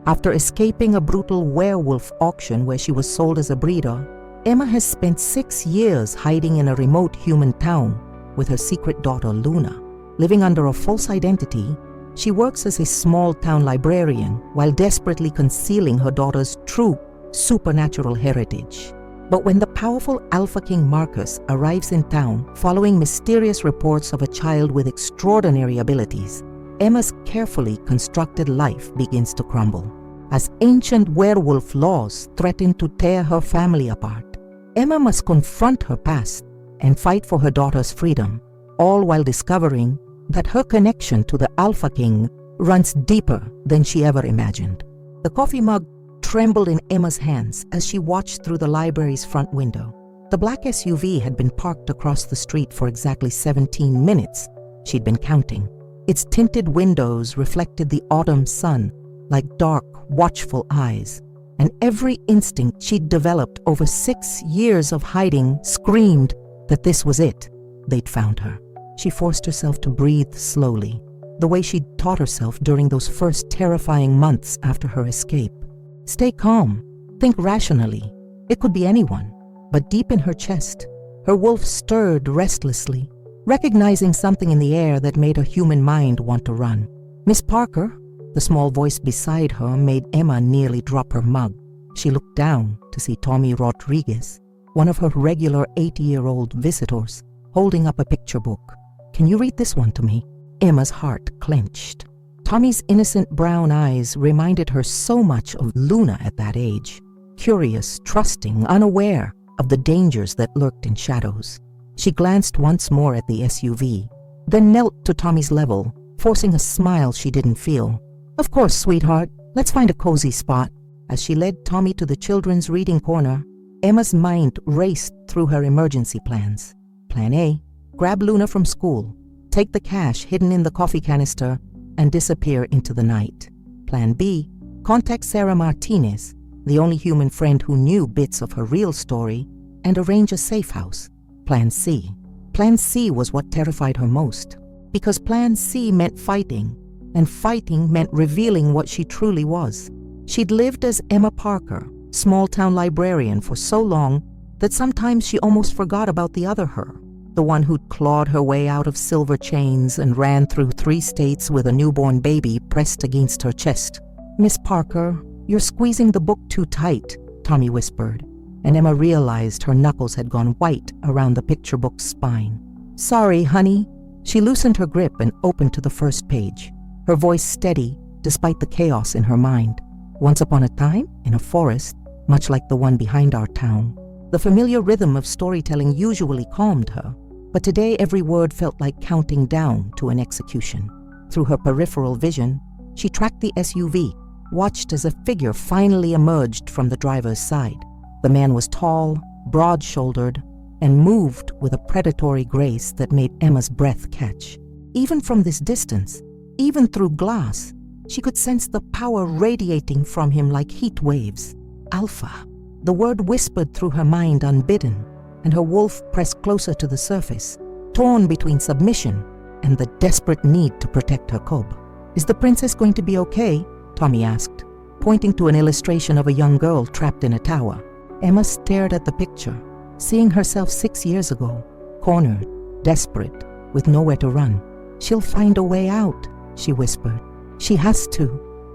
After escaping a brutal werewolf auction where she was sold as a breeder, Emma has spent 6 years hiding in a remote human town with her secret daughter Luna. Living under a false identity, she works as a small-town librarian while desperately concealing her daughter's true supernatural heritage. But when the powerful Alpha King Marcus arrives in town following mysterious reports of a child with extraordinary abilities, Emma's carefully constructed life begins to crumble. As ancient werewolf laws threaten to tear her family apart, Emma must confront her past and fight for her daughter's freedom, all while discovering that her connection to the Alpha King runs deeper than she ever imagined. The coffee mug trembled in Emma's hands as she watched through the library's front window. The black SUV had been parked across the street for exactly 17 minutes. She'd been counting. Its tinted windows reflected the autumn sun like dark, watchful eyes, and every instinct she'd developed over 6 years of hiding screamed that this was it. They'd found her. She forced herself to breathe slowly, the way she'd taught herself during those first terrifying months after her escape. Stay calm. Think rationally. It could be anyone. But deep in her chest, her wolf stirred restlessly, recognizing something in the air that made her human mind want to run. "Miss Parker?" The small voice beside her made Emma nearly drop her mug. She looked down to see Tommy Rodriguez, one of her regular 80-year-old visitors, holding up a picture book. "Can you read this one to me?" Emma's heart clenched. Tommy's innocent brown eyes reminded her so much of Luna at that age, curious, trusting, unaware of the dangers that lurked in shadows. She glanced once more at the SUV, then knelt to Tommy's level, forcing a smile she didn't feel. "Of course, sweetheart. Let's find a cozy spot." As she led Tommy to the children's reading corner, Emma's mind raced through her emergency plans. Plan A: grab Luna from school, take the cash hidden in the coffee canister, and disappear into the night. Plan B: contact Sarah Martinez, the only human friend who knew bits of her real story, and arrange a safe house. Plan C. Plan C was what terrified her most, because Plan C meant fighting, and fighting meant revealing what she truly was. She'd lived as Emma Parker, small-town librarian, for so long that sometimes she almost forgot about the other her, the one who'd clawed her way out of silver chains and ran through 3 states with a newborn baby pressed against her chest. "Miss Parker, you're squeezing the book too tight," Tommy whispered, and Emma realized her knuckles had gone white around the picture book's spine. "Sorry, honey." She loosened her grip and opened to the first page, her voice steady despite the chaos in her mind. "Once upon a time, in a forest, much like the one behind our town." The familiar rhythm of storytelling usually calmed her, but today every word felt like counting down to an execution. Through her peripheral vision, she tracked the SUV, watched as a figure finally emerged from the driver's side. The man was tall, broad-shouldered, and moved with a predatory grace that made Emma's breath catch. Even from this distance, even through glass, she could sense the power radiating from him like heat waves. Alpha. The word whispered through her mind unbidden, and her wolf pressed closer to the surface, torn between submission and the desperate need to protect her cub. "Is the princess going to be okay?" Tommy asked, pointing to an illustration of a young girl trapped in a tower. Emma stared at the picture, seeing herself 6 years ago, cornered, desperate, with nowhere to run. "She'll find a way out," she whispered. "She has to."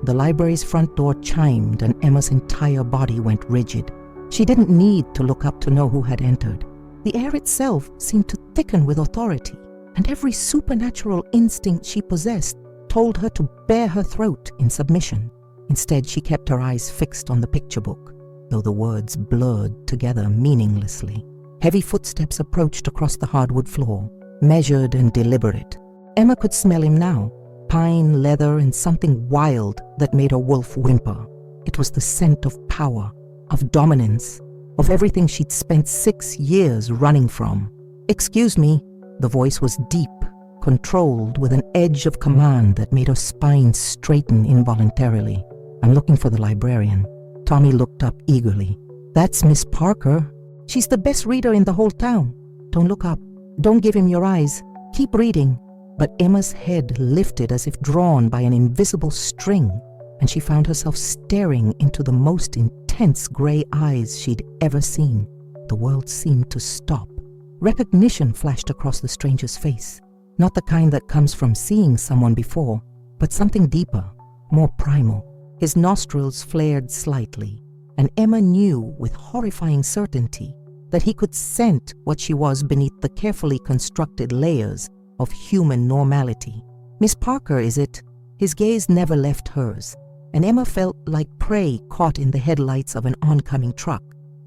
The library's front door chimed and Emma's entire body went rigid. She didn't need to look up to know who had entered. The air itself seemed to thicken with authority, and every supernatural instinct she possessed told her to bare her throat in submission. Instead, she kept her eyes fixed on the picture book, though the words blurred together meaninglessly. Heavy footsteps approached across the hardwood floor, measured and deliberate. Emma could smell him now, pine, leather, and something wild that made her wolf whimper. It was the scent of power, of dominance, of everything she'd spent 6 years running from. "Excuse me." The voice was deep, controlled, with an edge of command that made her spine straighten involuntarily. "I'm looking for the librarian." Tommy looked up eagerly. "That's Miss Parker. She's the best reader in the whole town." "Don't look up. Don't give him your eyes. Keep reading." But Emma's head lifted as if drawn by an invisible string. and she found herself staring into the most intense gray eyes she'd ever seen. The world seemed to stop. Recognition flashed across the stranger's face, not the kind that comes from seeing someone before, but something deeper, more primal. His nostrils flared slightly, and Emma knew with horrifying certainty that he could scent what she was beneath the carefully constructed layers of human normality. "Miss Parker, is it?" His gaze never left hers, and Emma felt like prey caught in the headlights of an oncoming truck.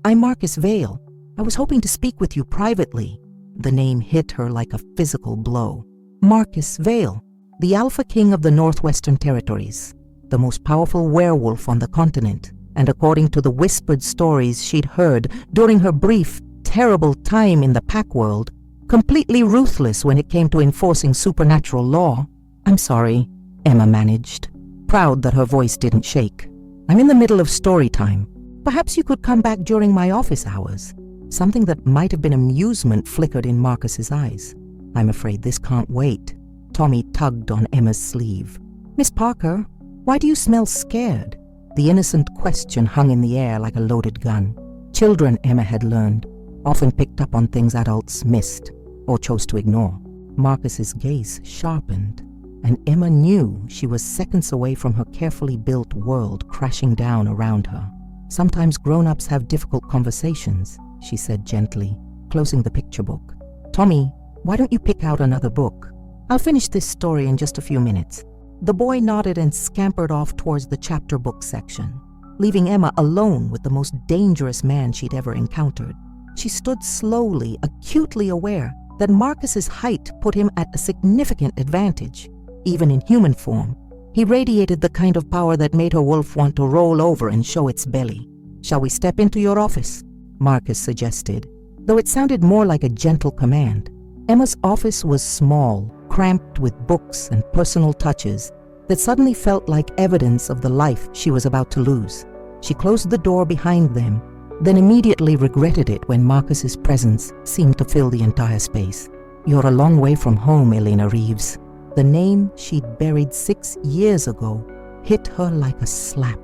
"I'm Marcus Vale. I was hoping to speak with you privately." The name hit her like a physical blow. Marcus Vale, the Alpha King of the Northwestern Territories, the most powerful werewolf on the continent, and according to the whispered stories she'd heard during her brief, terrible time in the pack world, completely ruthless when it came to enforcing supernatural law. "I'm sorry," Emma managed, proud that her voice didn't shake. "I'm in the middle of story time. Perhaps you could come back during my office hours." Something that might have been amusement flickered in Marcus's eyes. "I'm afraid this can't wait." Tommy tugged on Emma's sleeve. "Miss Parker, why do you smell scared?" The innocent question hung in the air like a loaded gun. Children, Emma had learned, often picked up on things adults missed or chose to ignore. Marcus's gaze sharpened, and Emma knew she was seconds away from her carefully built world crashing down around her. "Sometimes grown-ups have difficult conversations," she said gently, closing the picture book. "Tommy, why don't you pick out another book? I'll finish this story in just a few minutes." The boy nodded and scampered off towards the chapter book section, leaving Emma alone with the most dangerous man she'd ever encountered. She stood slowly, acutely aware that Marcus's height put him at a significant advantage. Even in human form, he radiated the kind of power that made her wolf want to roll over and show its belly. "Shall we step into your office?" Marcus suggested, though it sounded more like a gentle command. Emma's office was small, cramped with books and personal touches that suddenly felt like evidence of the life she was about to lose. She closed the door behind them, then immediately regretted it when Marcus's presence seemed to fill the entire space. "You're a long way from home, Elena Reeves." The name she'd buried 6 years ago hit her like a slap.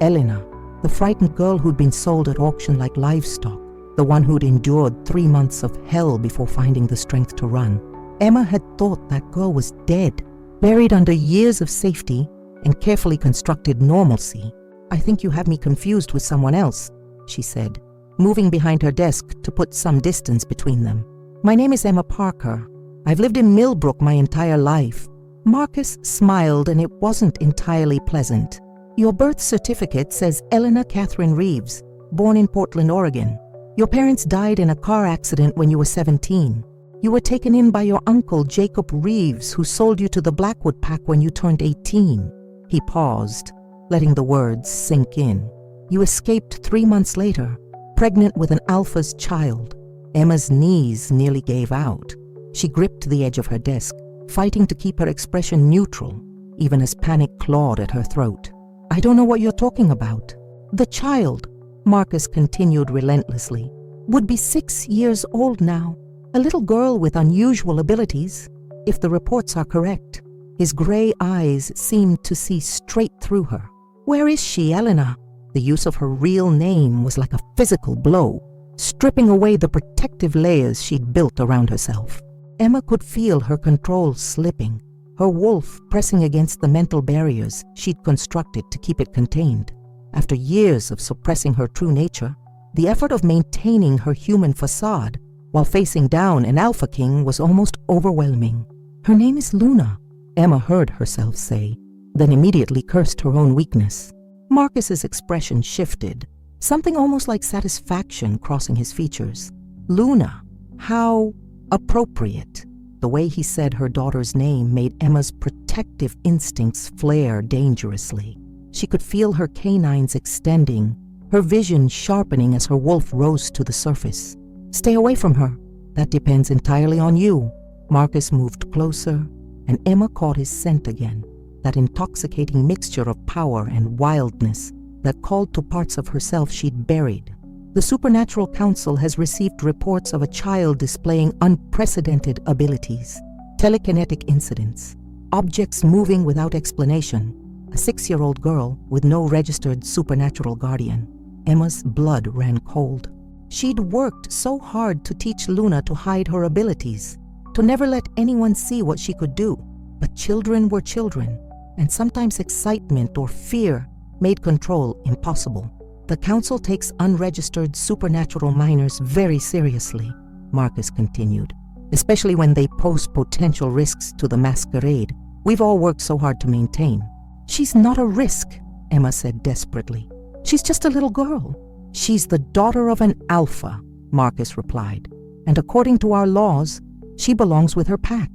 Elena, the frightened girl who'd been sold at auction like livestock, the one who'd endured 3 months of hell before finding the strength to run. Emma had thought that girl was dead, buried under years of safety and carefully constructed normalcy. "I think you have me confused with someone else," she said, moving behind her desk to put some distance between them. "My name is Emma Parker. I've lived in Millbrook my entire life." Marcus smiled, and it wasn't entirely pleasant. "Your birth certificate says Eleanor Catherine Reeves, born in Portland, Oregon. Your parents died in a car accident when you were 17. You were taken in by your uncle Jacob Reeves, who sold you to the Blackwood Pack when you turned 18. He paused, letting the words sink in. "You escaped 3 months later, pregnant with an alpha's child." Emma's knees nearly gave out. She gripped the edge of her desk, fighting to keep her expression neutral, even as panic clawed at her throat. "I don't know what you're talking about." "The child," Marcus continued relentlessly, "would be 6 years old now. A little girl with unusual abilities, if the reports are correct." His gray eyes seemed to see straight through her. "Where is she, Elena?" The use of her real name was like a physical blow, stripping away the protective layers she'd built around herself. Emma could feel her control slipping, her wolf pressing against the mental barriers she'd constructed to keep it contained. After years of suppressing her true nature, the effort of maintaining her human facade while facing down an Alpha King was almost overwhelming. "Her name is Luna," Emma heard herself say, then immediately cursed her own weakness. Marcus's expression shifted, something almost like satisfaction crossing his features. "Luna, how appropriate." The way he said her daughter's name made Emma's protective instincts flare dangerously. She could feel her canines extending, her vision sharpening as her wolf rose to the surface. "Stay away from her. That depends entirely on you." Marcus moved closer, and Emma caught his scent again, that intoxicating mixture of power and wildness that called to parts of herself she'd buried. "The Supernatural Council has received reports of a child displaying unprecedented abilities, telekinetic incidents, objects moving without explanation, a 6-year-old girl with no registered supernatural guardian. Emma's blood ran cold. She'd worked so hard to teach Luna to hide her abilities, to never let anyone see what she could do. But children were children, and sometimes excitement or fear made control impossible. The council takes unregistered supernatural minors very seriously, Marcus continued, especially when they pose potential risks to the masquerade we've all worked so hard to maintain. She's not a risk, Emma said desperately. She's just a little girl. She's the daughter of an alpha, Marcus replied, and according to our laws, she belongs with her pack.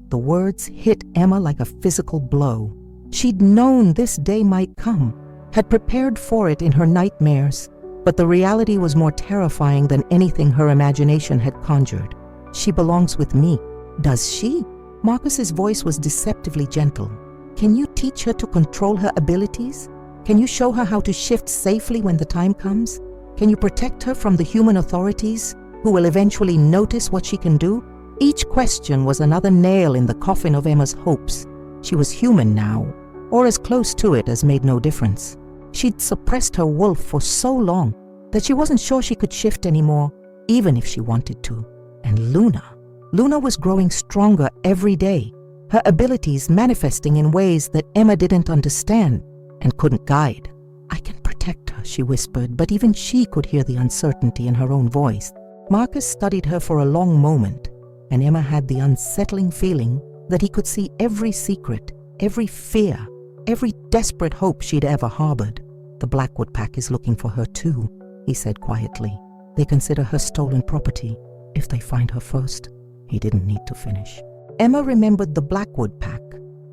The words hit Emma like a physical blow. She'd known this day might come, had prepared for it in her nightmares, but the reality was more terrifying than anything her imagination had conjured. She belongs with me. Does she? Marcus's voice was deceptively gentle. Can you teach her to control her abilities? Can you show her how to shift safely when the time comes? Can you protect her from the human authorities who will eventually notice what she can do? Each question was another nail in the coffin of Emma's hopes. She was human now, or as close to it as made no difference. She'd suppressed her wolf for so long that she wasn't sure she could shift anymore, even if she wanted to. And Luna was growing stronger every day, her abilities manifesting in ways that Emma didn't understand and couldn't guide. I can protect her, she whispered, but even she could hear the uncertainty in her own voice. Marcus studied her for a long moment, and Emma had the unsettling feeling that he could see every secret, every fear, every desperate hope she'd ever harbored. The Blackwood Pack is looking for her too, he said quietly. They consider her stolen property. If they find her first, he didn't need to finish. Emma remembered the Blackwood Pack,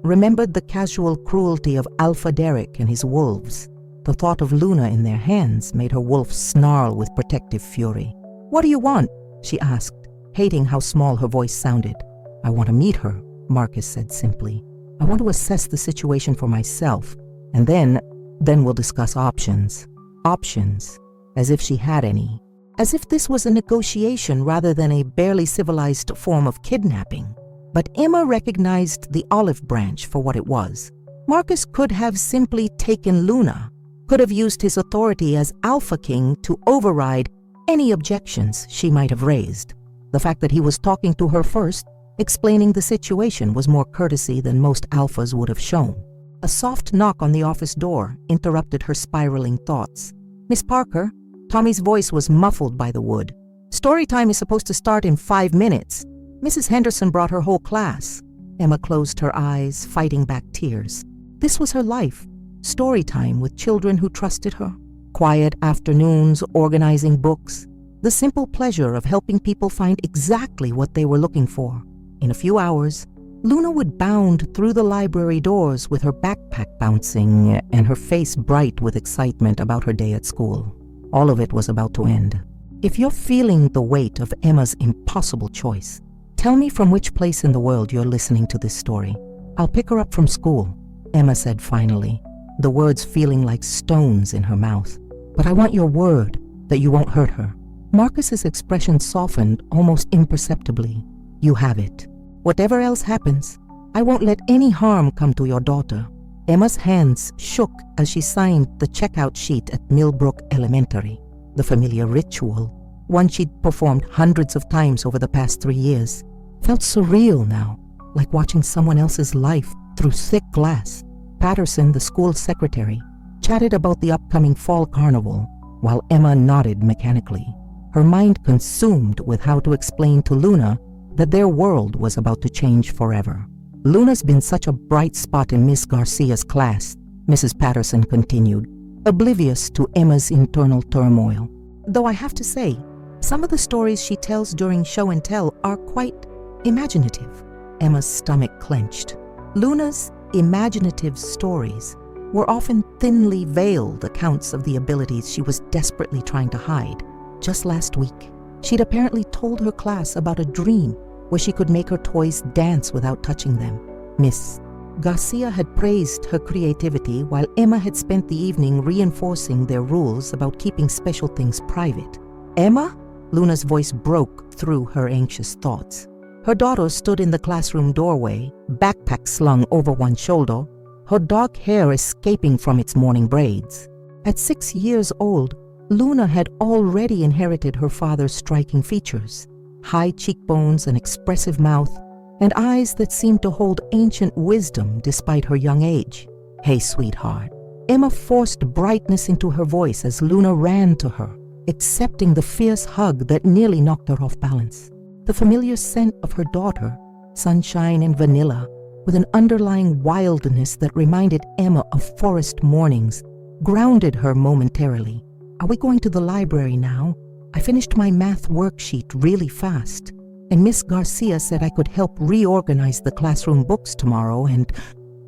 remembered the casual cruelty of Alpha Derek and his wolves. The thought of Luna in their hands made her wolf snarl with protective fury. What do you want? She asked, hating how small her voice sounded. I want to meet her, Marcus said simply. I want to assess the situation for myself, and then we'll discuss options. Options, as if she had any. As if this was a negotiation rather than a barely civilized form of kidnapping. But Emma recognized the olive branch for what it was. Marcus could have simply taken Luna, could have used his authority as Alpha King to override any objections she might have raised. The fact that he was talking to her first, explaining the situation, was more courtesy than most alphas would have shown. A soft knock on the office door interrupted her spiraling thoughts. Miss Parker, Tommy's voice was muffled by the wood. Story time is supposed to start in 5 minutes. Mrs. Henderson brought her whole class. Emma closed her eyes, fighting back tears. This was her life. Story time with children who trusted her. Quiet afternoons organizing books. The simple pleasure of helping people find exactly what they were looking for. In a few hours, Luna would bound through the library doors with her backpack bouncing and her face bright with excitement about her day at school. All of it was about to end. If you're feeling the weight of Emma's impossible choice, tell me from which place in the world you're listening to this story. I'll pick her up from school, Emma said finally, the words feeling like stones in her mouth. But I want your word that you won't hurt her. Marcus's expression softened almost imperceptibly. You have it. Whatever else happens, I won't let any harm come to your daughter. Emma's hands shook as she signed the checkout sheet at Millbrook Elementary. The familiar ritual, one she'd performed hundreds of times over the past 3 years, felt surreal now, like watching someone else's life through thick glass. Patterson, the school secretary, chatted about the upcoming fall carnival, while Emma nodded mechanically, her mind consumed with how to explain to Luna that their world was about to change forever. Luna's been such a bright spot in Miss Garcia's class, Mrs. Patterson continued, oblivious to Emma's internal turmoil. Though I have to say, some of the stories she tells during show and tell are quite imaginative. Emma's stomach clenched. Luna's imaginative stories were often thinly veiled accounts of the abilities she was desperately trying to hide. Just last week, she'd apparently told her class about a dream where she could make her toys dance without touching them. Miss Garcia had praised her creativity while Emma had spent the evening reinforcing their rules about keeping special things private. Emma? Luna's voice broke through her anxious thoughts. Her daughter stood in the classroom doorway, backpack slung over one shoulder, her dark hair escaping from its morning braids. At 6 years old, Luna had already inherited her father's striking features: high cheekbones, an expressive mouth, and eyes that seemed to hold ancient wisdom despite her young age. "Hey, sweetheart." Emma forced brightness into her voice as Luna ran to her, accepting the fierce hug that nearly knocked her off balance. The familiar scent of her daughter, sunshine and vanilla, with an underlying wildness that reminded Emma of forest mornings, grounded her momentarily. "Are we going to the library now? I finished my math worksheet really fast, and Miss Garcia said I could help reorganize the classroom books tomorrow and—"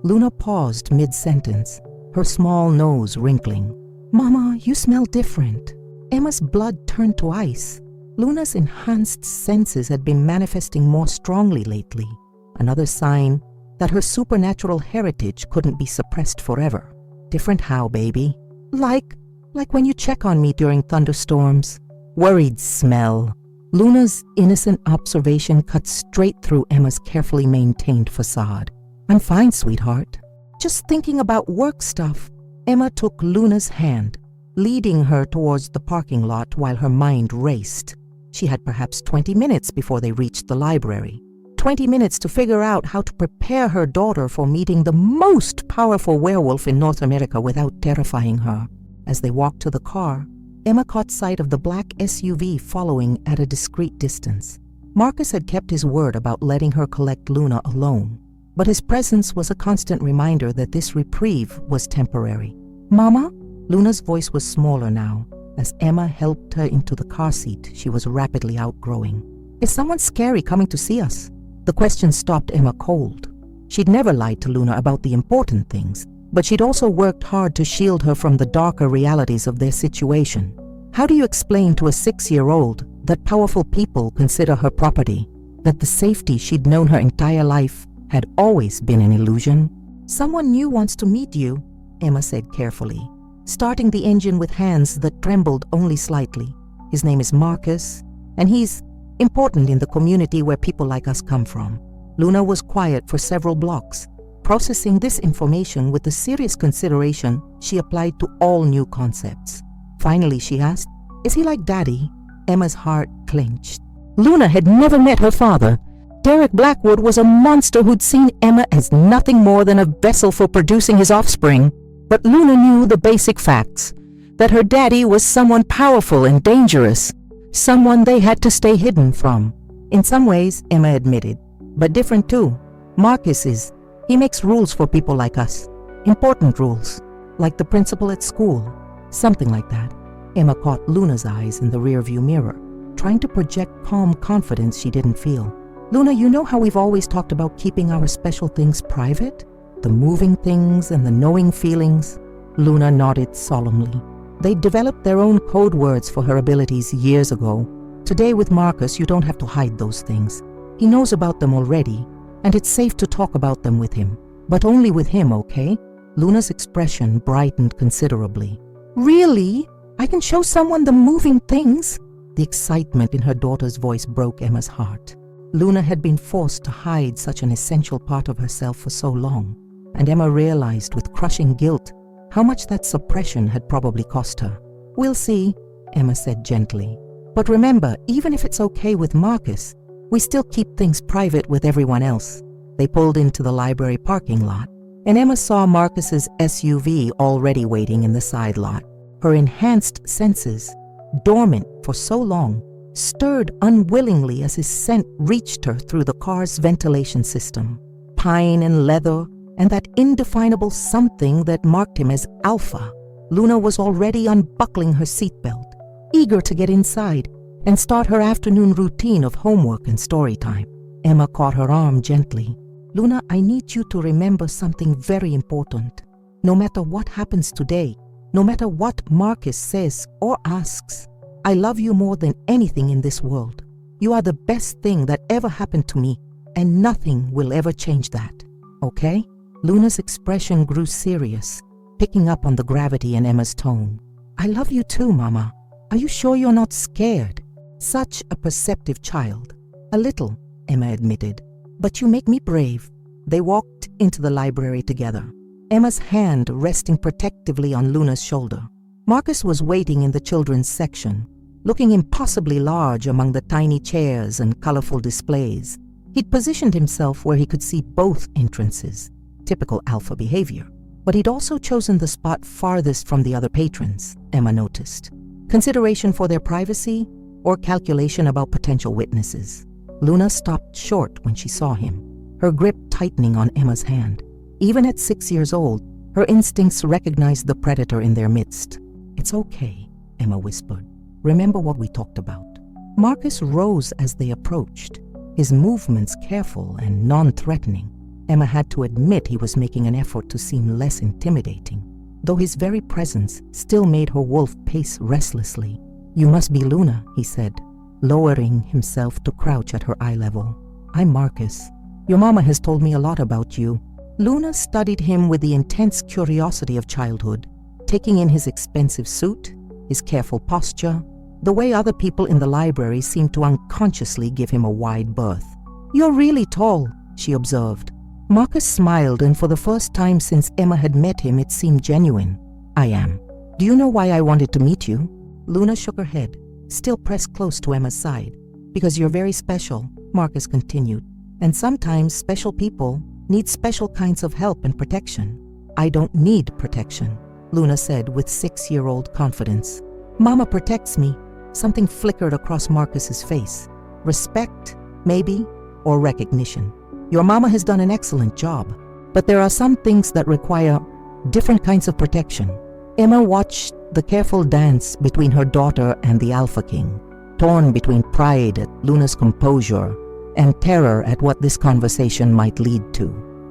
Luna paused mid-sentence, her small nose wrinkling. "Mama, you smell different." Emma's blood turned to ice. Luna's enhanced senses had been manifesting more strongly lately, another sign that her supernatural heritage couldn't be suppressed forever. "Different how, baby?" Like when you check on me during thunderstorms." "Worried smell." Luna's innocent observation cut straight through Emma's carefully maintained facade. "I'm fine, sweetheart. Just thinking about work stuff." Emma took Luna's hand, leading her towards the parking lot while her mind raced. She had perhaps 20 minutes before they reached the library. 20 minutes to figure out how to prepare her daughter for meeting the most powerful werewolf in North America without terrifying her. As they walked to the car, Emma caught sight of the black SUV following at a discreet distance. Marcus had kept his word about letting her collect Luna alone, but his presence was a constant reminder that this reprieve was temporary. "Mama?" Luna's voice was smaller now, as Emma helped her into the car seat she was rapidly outgrowing. "Is someone scary coming to see us?" The question stopped Emma cold. She'd never lied to Luna about the important things, but she'd also worked hard to shield her from the darker realities of their situation. How do you explain to a 6-year-old that powerful people consider her property, that the safety she'd known her entire life had always been an illusion? "Someone new wants to meet you," Emma said carefully, starting the engine with hands that trembled only slightly. "His name is Marcus, and he's important in the community where people like us come from." Luna was quiet for several blocks, processing this information with the serious consideration she applied to all new concepts. Finally, she asked, "Is he like Daddy?" Emma's heart clenched. Luna had never met her father. Derek Blackwood was a monster who'd seen Emma as nothing more than a vessel for producing his offspring. But Luna knew the basic facts, that her daddy was someone powerful and dangerous, someone they had to stay hidden from. In some ways, Emma admitted, but different too. Marcus is. He makes rules for people like us. Important rules, like the principal at school. Something like that. Emma caught Luna's eyes in the rearview mirror, trying to project calm confidence she didn't feel. "Luna, you know how we've always talked about keeping our special things private? The moving things and the knowing feelings?" Luna nodded solemnly. They'd developed their own code words for her abilities years ago. Today with Marcus, you don't have to hide those things. He knows about them already, and it's safe to talk about them with him. But only with him, okay? Luna's expression brightened considerably. "Really? I can show someone the moving things?" The excitement in her daughter's voice broke Emma's heart. Luna had been forced to hide such an essential part of herself for so long, and Emma realized with crushing guilt how much that suppression had probably cost her. "We'll see," Emma said gently. "But remember, even if it's okay with Marcus, we still keep things private with everyone else." They pulled into the library parking lot, and Emma saw Marcus's SUV already waiting in the side lot. Her enhanced senses, dormant for so long, stirred unwillingly as his scent reached her through the car's ventilation system. Pine and leather, and that indefinable something that marked him as alpha. Luna was already unbuckling her seatbelt, eager to get inside and start her afternoon routine of homework and story time. Emma caught her arm gently. "Luna, I need you to remember something very important. No matter what happens today, no matter what Marcus says or asks, I love you more than anything in this world. You are the best thing that ever happened to me, and nothing will ever change that. Okay?" Luna's expression grew serious, picking up on the gravity in Emma's tone. "I love you too, Mama. Are you sure you're not scared?" "Such a perceptive child." "A little," Emma admitted. "But you make me brave." They walked into the library together. Emma's hand resting protectively on Luna's shoulder. Marcus was waiting in the children's section, looking impossibly large among the tiny chairs and colorful displays. He'd positioned himself where he could see both entrances, typical alpha behavior. But he'd also chosen the spot farthest from the other patrons, Emma noticed. Consideration for their privacy or calculation about potential witnesses. Luna stopped short when she saw him, her grip tightening on Emma's hand. Even at 6 years old, her instincts recognized the predator in their midst. "It's okay," Emma whispered. "Remember what we talked about." Marcus rose as they approached, his movements careful and non-threatening. Emma had to admit he was making an effort to seem less intimidating, though his very presence still made her wolf pace restlessly. "You must be Luna," he said, lowering himself to crouch at her eye level. "I'm Marcus. Your mama has told me a lot about you." Luna studied him with the intense curiosity of childhood, taking in his expensive suit, his careful posture, the way other people in the library seemed to unconsciously give him a wide berth. "You're really tall," she observed. Marcus smiled, and for the first time since Emma had met him, it seemed genuine. "I am. Do you know why I wanted to meet you?" Luna shook her head, still pressed close to Emma's side. "Because you're very special," Marcus continued, "and sometimes special people need special kinds of help and protection." "I don't need protection," Luna said with 6-year-old confidence. "Mama protects me." Something flickered across Marcus's face. Respect, maybe, or recognition. "Your mama has done an excellent job, but there are some things that require different kinds of protection." Emma watched the careful dance between her daughter and the Alpha King, torn between pride at Luna's composure and terror at what this conversation might lead to.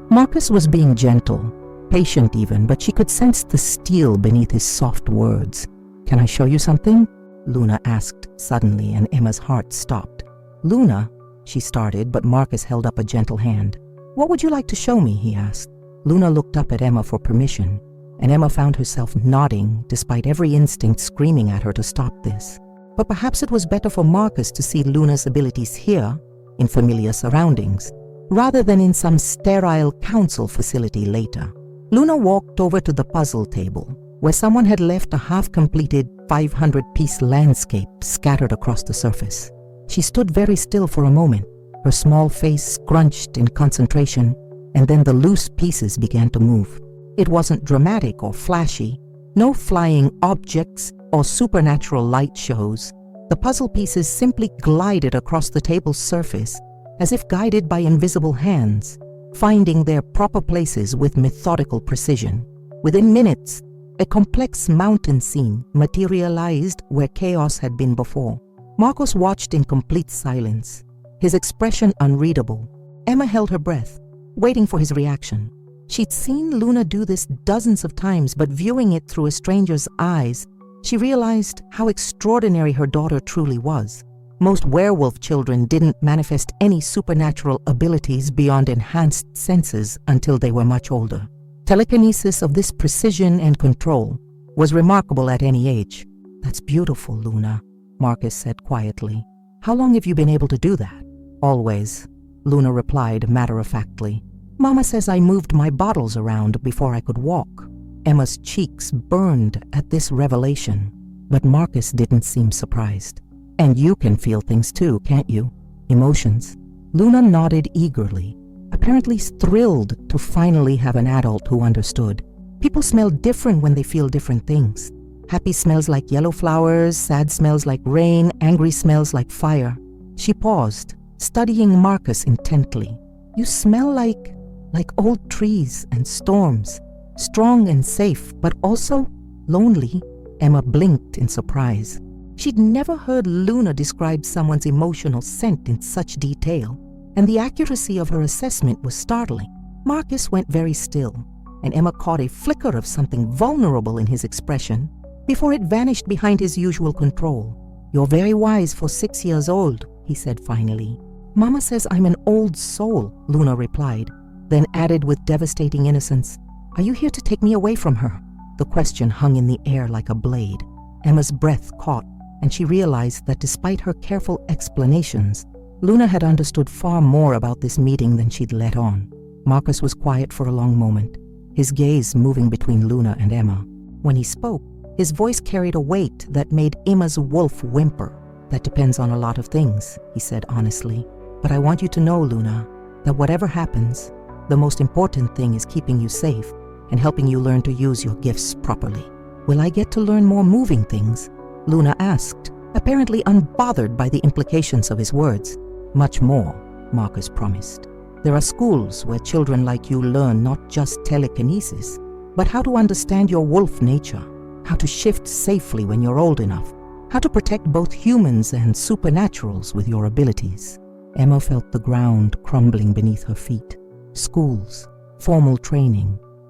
Marcus was being gentle, patient even, but she could sense the steel beneath his soft words. "Can I show you something?" Luna asked suddenly, and Emma's heart stopped. "Luna," she started, but Marcus held up a gentle hand. "What would you like to show me?" he asked. Luna looked up at Emma for permission, and Emma found herself nodding despite every instinct screaming at her to stop this. But perhaps it was better for Marcus to see Luna's abilities here, in familiar surroundings, rather than in some sterile council facility later. Luna walked over to the puzzle table, where someone had left a half-completed 500-piece landscape scattered across the surface. She stood very still for a moment, her small face scrunched in concentration, and then the loose pieces began to move. It wasn't dramatic or flashy, no flying objects or supernatural light shows. The puzzle pieces simply glided across the table's surface, as if guided by invisible hands, finding their proper places with methodical precision. Within minutes, a complex mountain scene materialized where chaos had been before. Marcus watched in complete silence, his expression unreadable. Emma held her breath, waiting for his reaction. She'd seen Luna do this dozens of times, but viewing it through a stranger's eyes, she realized how extraordinary her daughter truly was. Most werewolf children didn't manifest any supernatural abilities beyond enhanced senses until they were much older. Telekinesis of this precision and control was remarkable at any age. "That's beautiful, Luna," Marcus said quietly. "How long have you been able to do that?" "Always," Luna replied matter-of-factly. "Mama says I moved my bottles around before I could walk." Emma's cheeks burned at this revelation, but Marcus didn't seem surprised. "And you can feel things too, can't you? Emotions?" Luna nodded eagerly, apparently thrilled to finally have an adult who understood. "People smell different when they feel different things. Happy smells like yellow flowers, sad smells like rain, angry smells like fire." She paused, studying Marcus intently. "You smell like old trees and storms, strong and safe, but also lonely." Emma blinked in surprise. She'd never heard Luna describe someone's emotional scent in such detail, and the accuracy of her assessment was startling. Marcus went very still, and Emma caught a flicker of something vulnerable in his expression before it vanished behind his usual control. "You're very wise for 6 years old," he said finally. "Mama says I'm an old soul," Luna replied, then added with devastating innocence, "Are you here to take me away from her?" The question hung in the air like a blade. Emma's breath caught, and she realized that despite her careful explanations, Luna had understood far more about this meeting than she'd let on. Marcus was quiet for a long moment, his gaze moving between Luna and Emma. When he spoke, his voice carried a weight that made Emma's wolf whimper. "That depends on a lot of things," he said honestly. "But I want you to know, Luna, that whatever happens, the most important thing is keeping you safe and helping you learn to use your gifts properly." "Will I get to learn more moving things?" Luna asked, apparently unbothered by the implications of his words. "Much more," Marcus promised. "There are schools where children like you learn not just telekinesis, but how to understand your wolf nature, how to shift safely when you're old enough, how to protect both humans and supernaturals with your abilities." Emma felt the ground crumbling beneath her feet. Schools, formal training,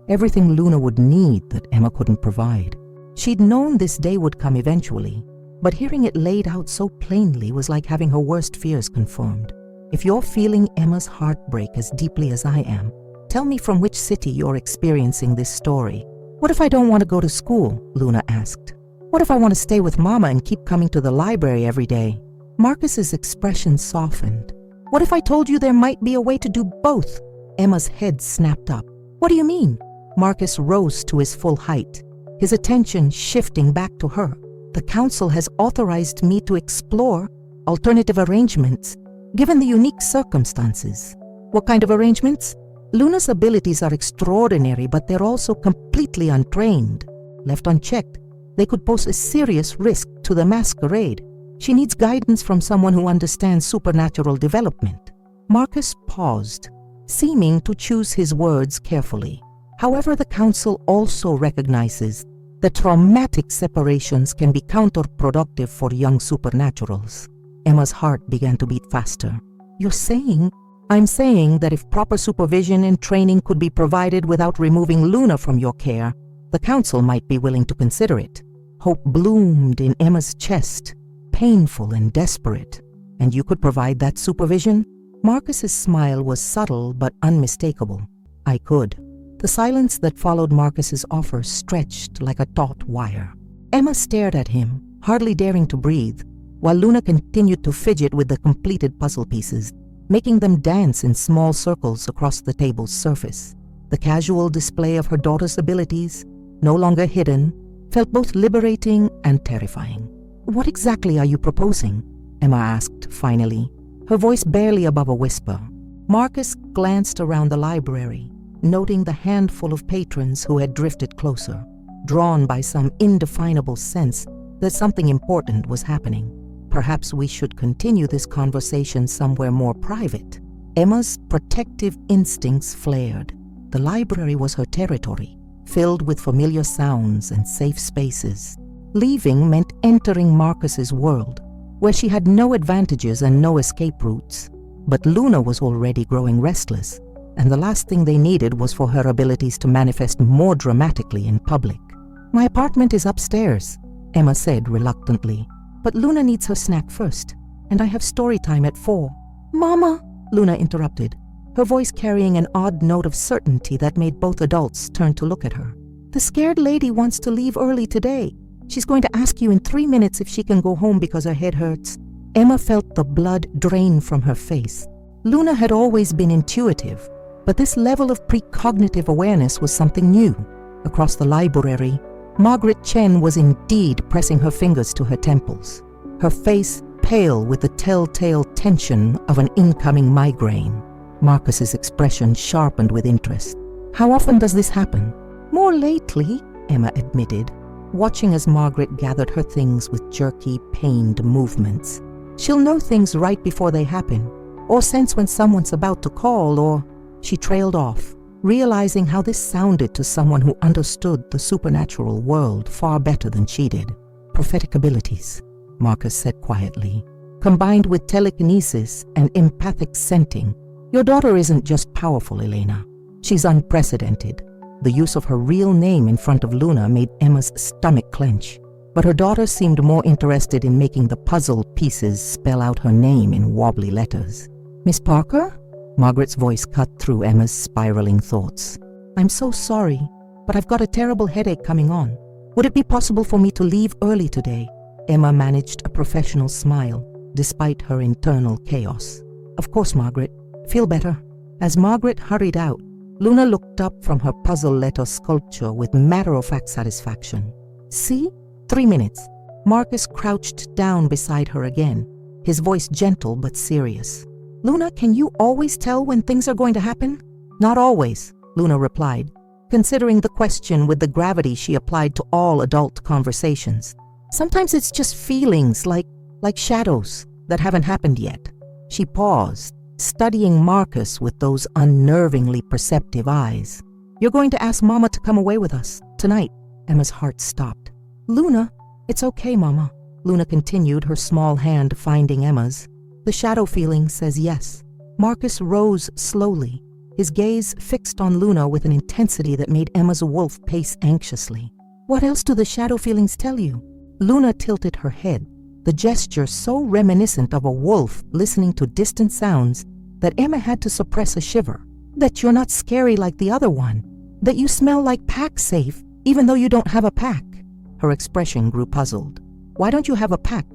everything Luna would need that Emma couldn't provide. She'd known this day would come eventually, but hearing it laid out so plainly was like having her worst fears confirmed. "If you're feeling Emma's heartbreak as deeply as I am, tell me from which city you're experiencing this story." "What if I don't want to go to school?" Luna asked. "What if I want to stay with Mama and keep coming to the library every day?" Marcus's expression softened. "What if I told you there might be a way to do both?" Emma's head snapped up. "What do you mean?" Marcus rose to his full height, his attention shifting back to her. "The council has authorized me to explore alternative arrangements, given the unique circumstances." "What kind of arrangements?" "Luna's abilities are extraordinary, but they're also completely untrained. Left unchecked, they could pose a serious risk to the masquerade. She needs guidance from someone who understands supernatural development." Marcus paused, seeming to choose his words carefully. "However, the council also recognizes that traumatic separations can be counterproductive for young supernaturals." Emma's heart began to beat faster. "You're saying—" "I'm saying that if proper supervision and training could be provided without removing Luna from your care, the council might be willing to consider it." Hope bloomed in Emma's chest, painful and desperate. "And you could provide that supervision?" Marcus's smile was subtle but unmistakable. "I could." The silence that followed Marcus's offer stretched like a taut wire. Emma stared at him, hardly daring to breathe, while Luna continued to fidget with the completed puzzle pieces, making them dance in small circles across the table's surface. The casual display of her daughter's abilities, no longer hidden, felt both liberating and terrifying. "What exactly are you proposing?" Emma asked finally, her voice barely above a whisper. Marcus glanced around the library, noting the handful of patrons who had drifted closer, drawn by some indefinable sense that something important was happening. "Perhaps we should continue this conversation somewhere more private." Emma's protective instincts flared. The library was her territory, filled with familiar sounds and safe spaces. Leaving meant entering Marcus's world, where she had no advantages and no escape routes. But Luna was already growing restless, and the last thing they needed was for her abilities to manifest more dramatically in public. "My apartment is upstairs," Emma said reluctantly. "But Luna needs her snack first, and I have story time at 4. "Mama," Luna interrupted, her voice carrying an odd note of certainty that made both adults turn to look at her. "The scared lady wants to leave early today. She's going to ask you in 3 minutes if she can go home because her head hurts." Emma felt the blood drain from her face. Luna had always been intuitive, but this level of precognitive awareness was something new. Across the library, Margaret Chen was indeed pressing her fingers to her temples, her face pale with the telltale tension of an incoming migraine. Marcus's expression sharpened with interest. "How often does this happen?" "More lately," Emma admitted, watching as Margaret gathered her things with jerky, pained movements. "She'll know things right before they happen, or sense when someone's about to call, or—" She trailed off, realizing how this sounded to someone who understood the supernatural world far better than she did. "Prophetic abilities," Marcus said quietly, "combined with telekinesis and empathic scenting. Your daughter isn't just powerful, Elena. She's unprecedented." The use of her real name in front of Luna made Emma's stomach clench, but her daughter seemed more interested in making the puzzle pieces spell out her name in wobbly letters. "Miss Parker?" Margaret's voice cut through Emma's spiraling thoughts. "I'm so sorry, but I've got a terrible headache coming on. Would it be possible for me to leave early today?" Emma managed a professional smile, despite her internal chaos. "Of course, Margaret. Feel better." As Margaret hurried out, Luna looked up from her puzzle letter sculpture with matter-of-fact satisfaction. See? 3 minutes. Marcus crouched down beside her again, his voice gentle but serious. Luna, can you always tell when things are going to happen? Not always, Luna replied, considering the question with the gravity she applied to all adult conversations. Sometimes it's just feelings like shadows that haven't happened yet. She paused, studying Marcus with those unnervingly perceptive eyes. You're going to ask Mama to come away with us tonight. Emma's heart stopped. Luna, it's okay, Mama. Luna continued, her small hand finding Emma's. The shadow feeling says yes. Marcus rose slowly, his gaze fixed on Luna with an intensity that made Emma's wolf pace anxiously. What else do the shadow feelings tell you? Luna tilted her head, the gesture so reminiscent of a wolf listening to distant sounds that Emma had to suppress a shiver. That you're not scary like the other one. That you smell like pack safe, even though you don't have a pack. Her expression grew puzzled. Why don't you have a pack?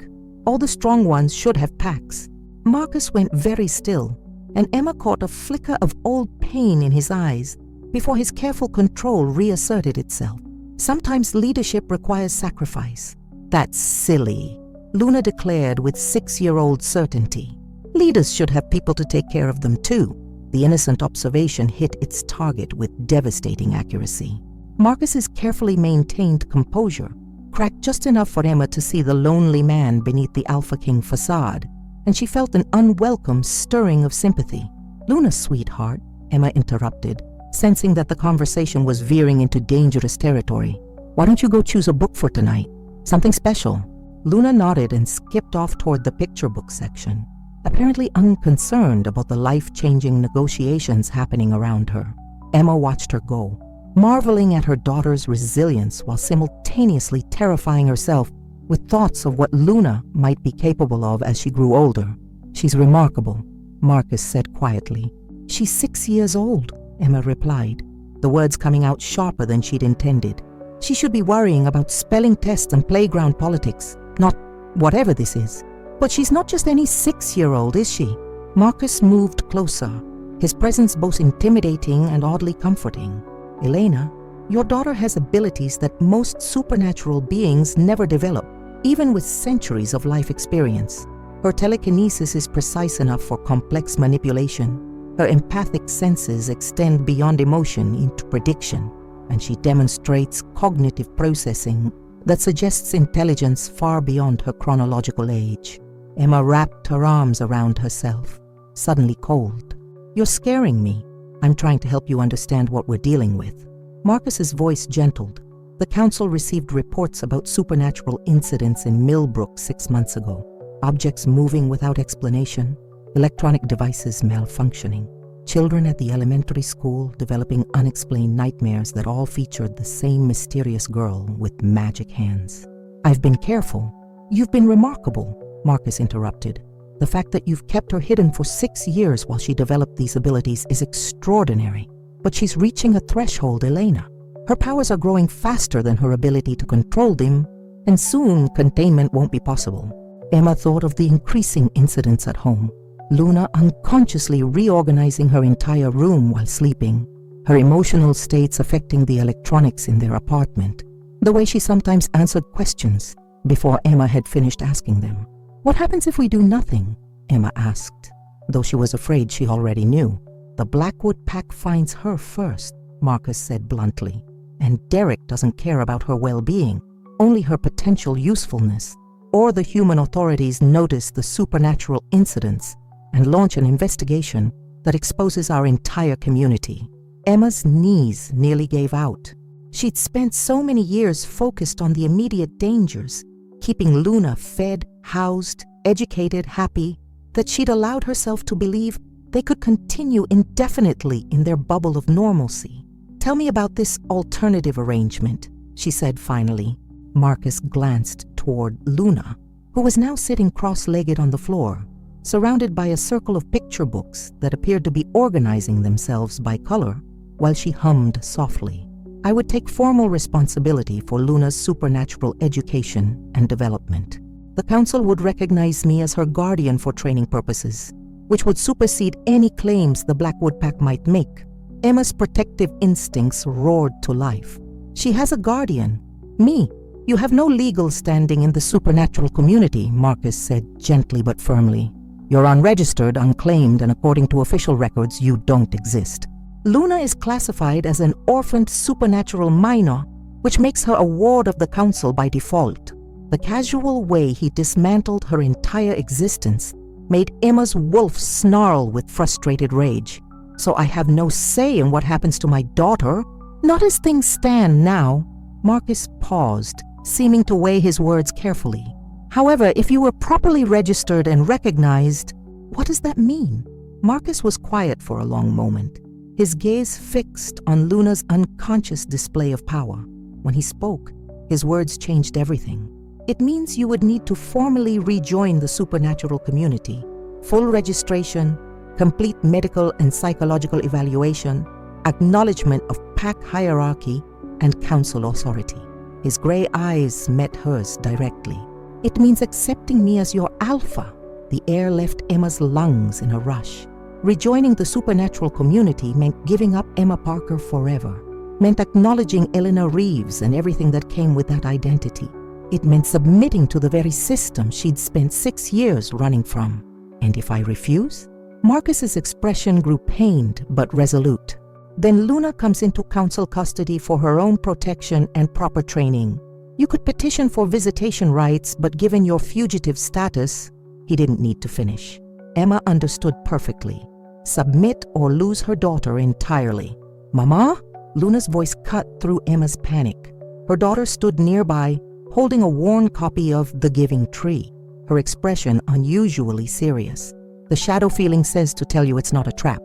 All the strong ones should have packs. Marcus went very still, and Emma caught a flicker of old pain in his eyes before his careful control reasserted itself. Sometimes leadership requires sacrifice. That's silly, Luna declared with 6-year-old certainty. Leaders should have people to take care of them too. The innocent observation hit its target with devastating accuracy. Marcus's carefully maintained composure cracked just enough for Emma to see the lonely man beneath the Alpha King facade, and she felt an unwelcome stirring of sympathy. Luna, sweetheart, Emma interrupted, sensing that the conversation was veering into dangerous territory. Why don't you go choose a book for tonight? Something special. Luna nodded and skipped off toward the picture book section, apparently unconcerned about the life-changing negotiations happening around her. Emma watched her go, marveling at her daughter's resilience while simultaneously terrifying herself with thoughts of what Luna might be capable of as she grew older. She's remarkable, Marcus said quietly. She's 6 years old, Emma replied, the words coming out sharper than she'd intended. She should be worrying about spelling tests and playground politics, not whatever this is. But she's not just any 6-year-old, is she? Marcus moved closer, his presence both intimidating and oddly comforting. Elena, your daughter has abilities that most supernatural beings never develop, even with centuries of life experience. Her telekinesis is precise enough for complex manipulation. Her empathic senses extend beyond emotion into prediction, and she demonstrates cognitive processing that suggests intelligence far beyond her chronological age. Emma wrapped her arms around herself, suddenly cold. You're scaring me. I'm trying to help you understand what we're dealing with. Marcus's voice gentled. The council received reports about supernatural incidents in Millbrook 6 months ago. Objects moving without explanation, electronic devices malfunctioning, children at the elementary school developing unexplained nightmares that all featured the same mysterious girl with magic hands. I've been careful. You've been remarkable, Marcus interrupted. The fact that you've kept her hidden for 6 years while she developed these abilities is extraordinary. But she's reaching a threshold, Elena. Her powers are growing faster than her ability to control them, and soon containment won't be possible. Emma thought of the increasing incidents at home. Luna unconsciously reorganizing her entire room while sleeping, her emotional states affecting the electronics in their apartment, the way she sometimes answered questions before Emma had finished asking them. What happens if we do nothing? Emma asked, though she was afraid she already knew. The Blackwood Pack finds her first, Marcus said bluntly, and Derek doesn't care about her well-being, only her potential usefulness. Or the human authorities notice the supernatural incidents and launch an investigation that exposes our entire community. Emma's knees nearly gave out. She'd spent so many years focused on the immediate dangers, keeping Luna fed, housed, educated, happy, that she'd allowed herself to believe they could continue indefinitely in their bubble of normalcy. Tell me about this alternative arrangement, she said finally. Marcus glanced toward Luna, who was now sitting cross-legged on the floor, surrounded by a circle of picture books that appeared to be organizing themselves by color, while she hummed softly. I would take formal responsibility for Luna's supernatural education and development. The council would recognize me as her guardian for training purposes, which would supersede any claims the Blackwood Pack might make. Emma's protective instincts roared to life. She has a guardian. Me. You have no legal standing in the supernatural community, Marcus said gently but firmly. You're unregistered, unclaimed, and according to official records, you don't exist. Luna is classified as an orphaned supernatural minor, which makes her a ward of the council by default. The casual way he dismantled her entire existence made Emma's wolf snarl with frustrated rage. So I have no say in what happens to my daughter? Not as things stand now. Marcus paused, seeming to weigh his words carefully. However, if you were properly registered and recognized, what does that mean? Marcus was quiet for a long moment, his gaze fixed on Luna's unconscious display of power. When he spoke, his words changed everything. It means you would need to formally rejoin the supernatural community. Full registration, complete medical and psychological evaluation, acknowledgement of pack hierarchy, and council authority. His gray eyes met hers directly. It means accepting me as your alpha. The air left Emma's lungs in a rush. Rejoining the supernatural community meant giving up Emma Parker forever. Meant acknowledging Eleanor Reeves and everything that came with that identity. It meant submitting to the very system she'd spent 6 years running from. And if I refuse? Marcus's expression grew pained but resolute. Then Luna comes into council custody for her own protection and proper training. You could petition for visitation rights, but given your fugitive status, he didn't need to finish. Emma understood perfectly. Submit or lose her daughter entirely. Mama? Luna's voice cut through Emma's panic. Her daughter stood nearby, holding a worn copy of The Giving Tree, her expression unusually serious. The shadow feeling says to tell you it's not a trap.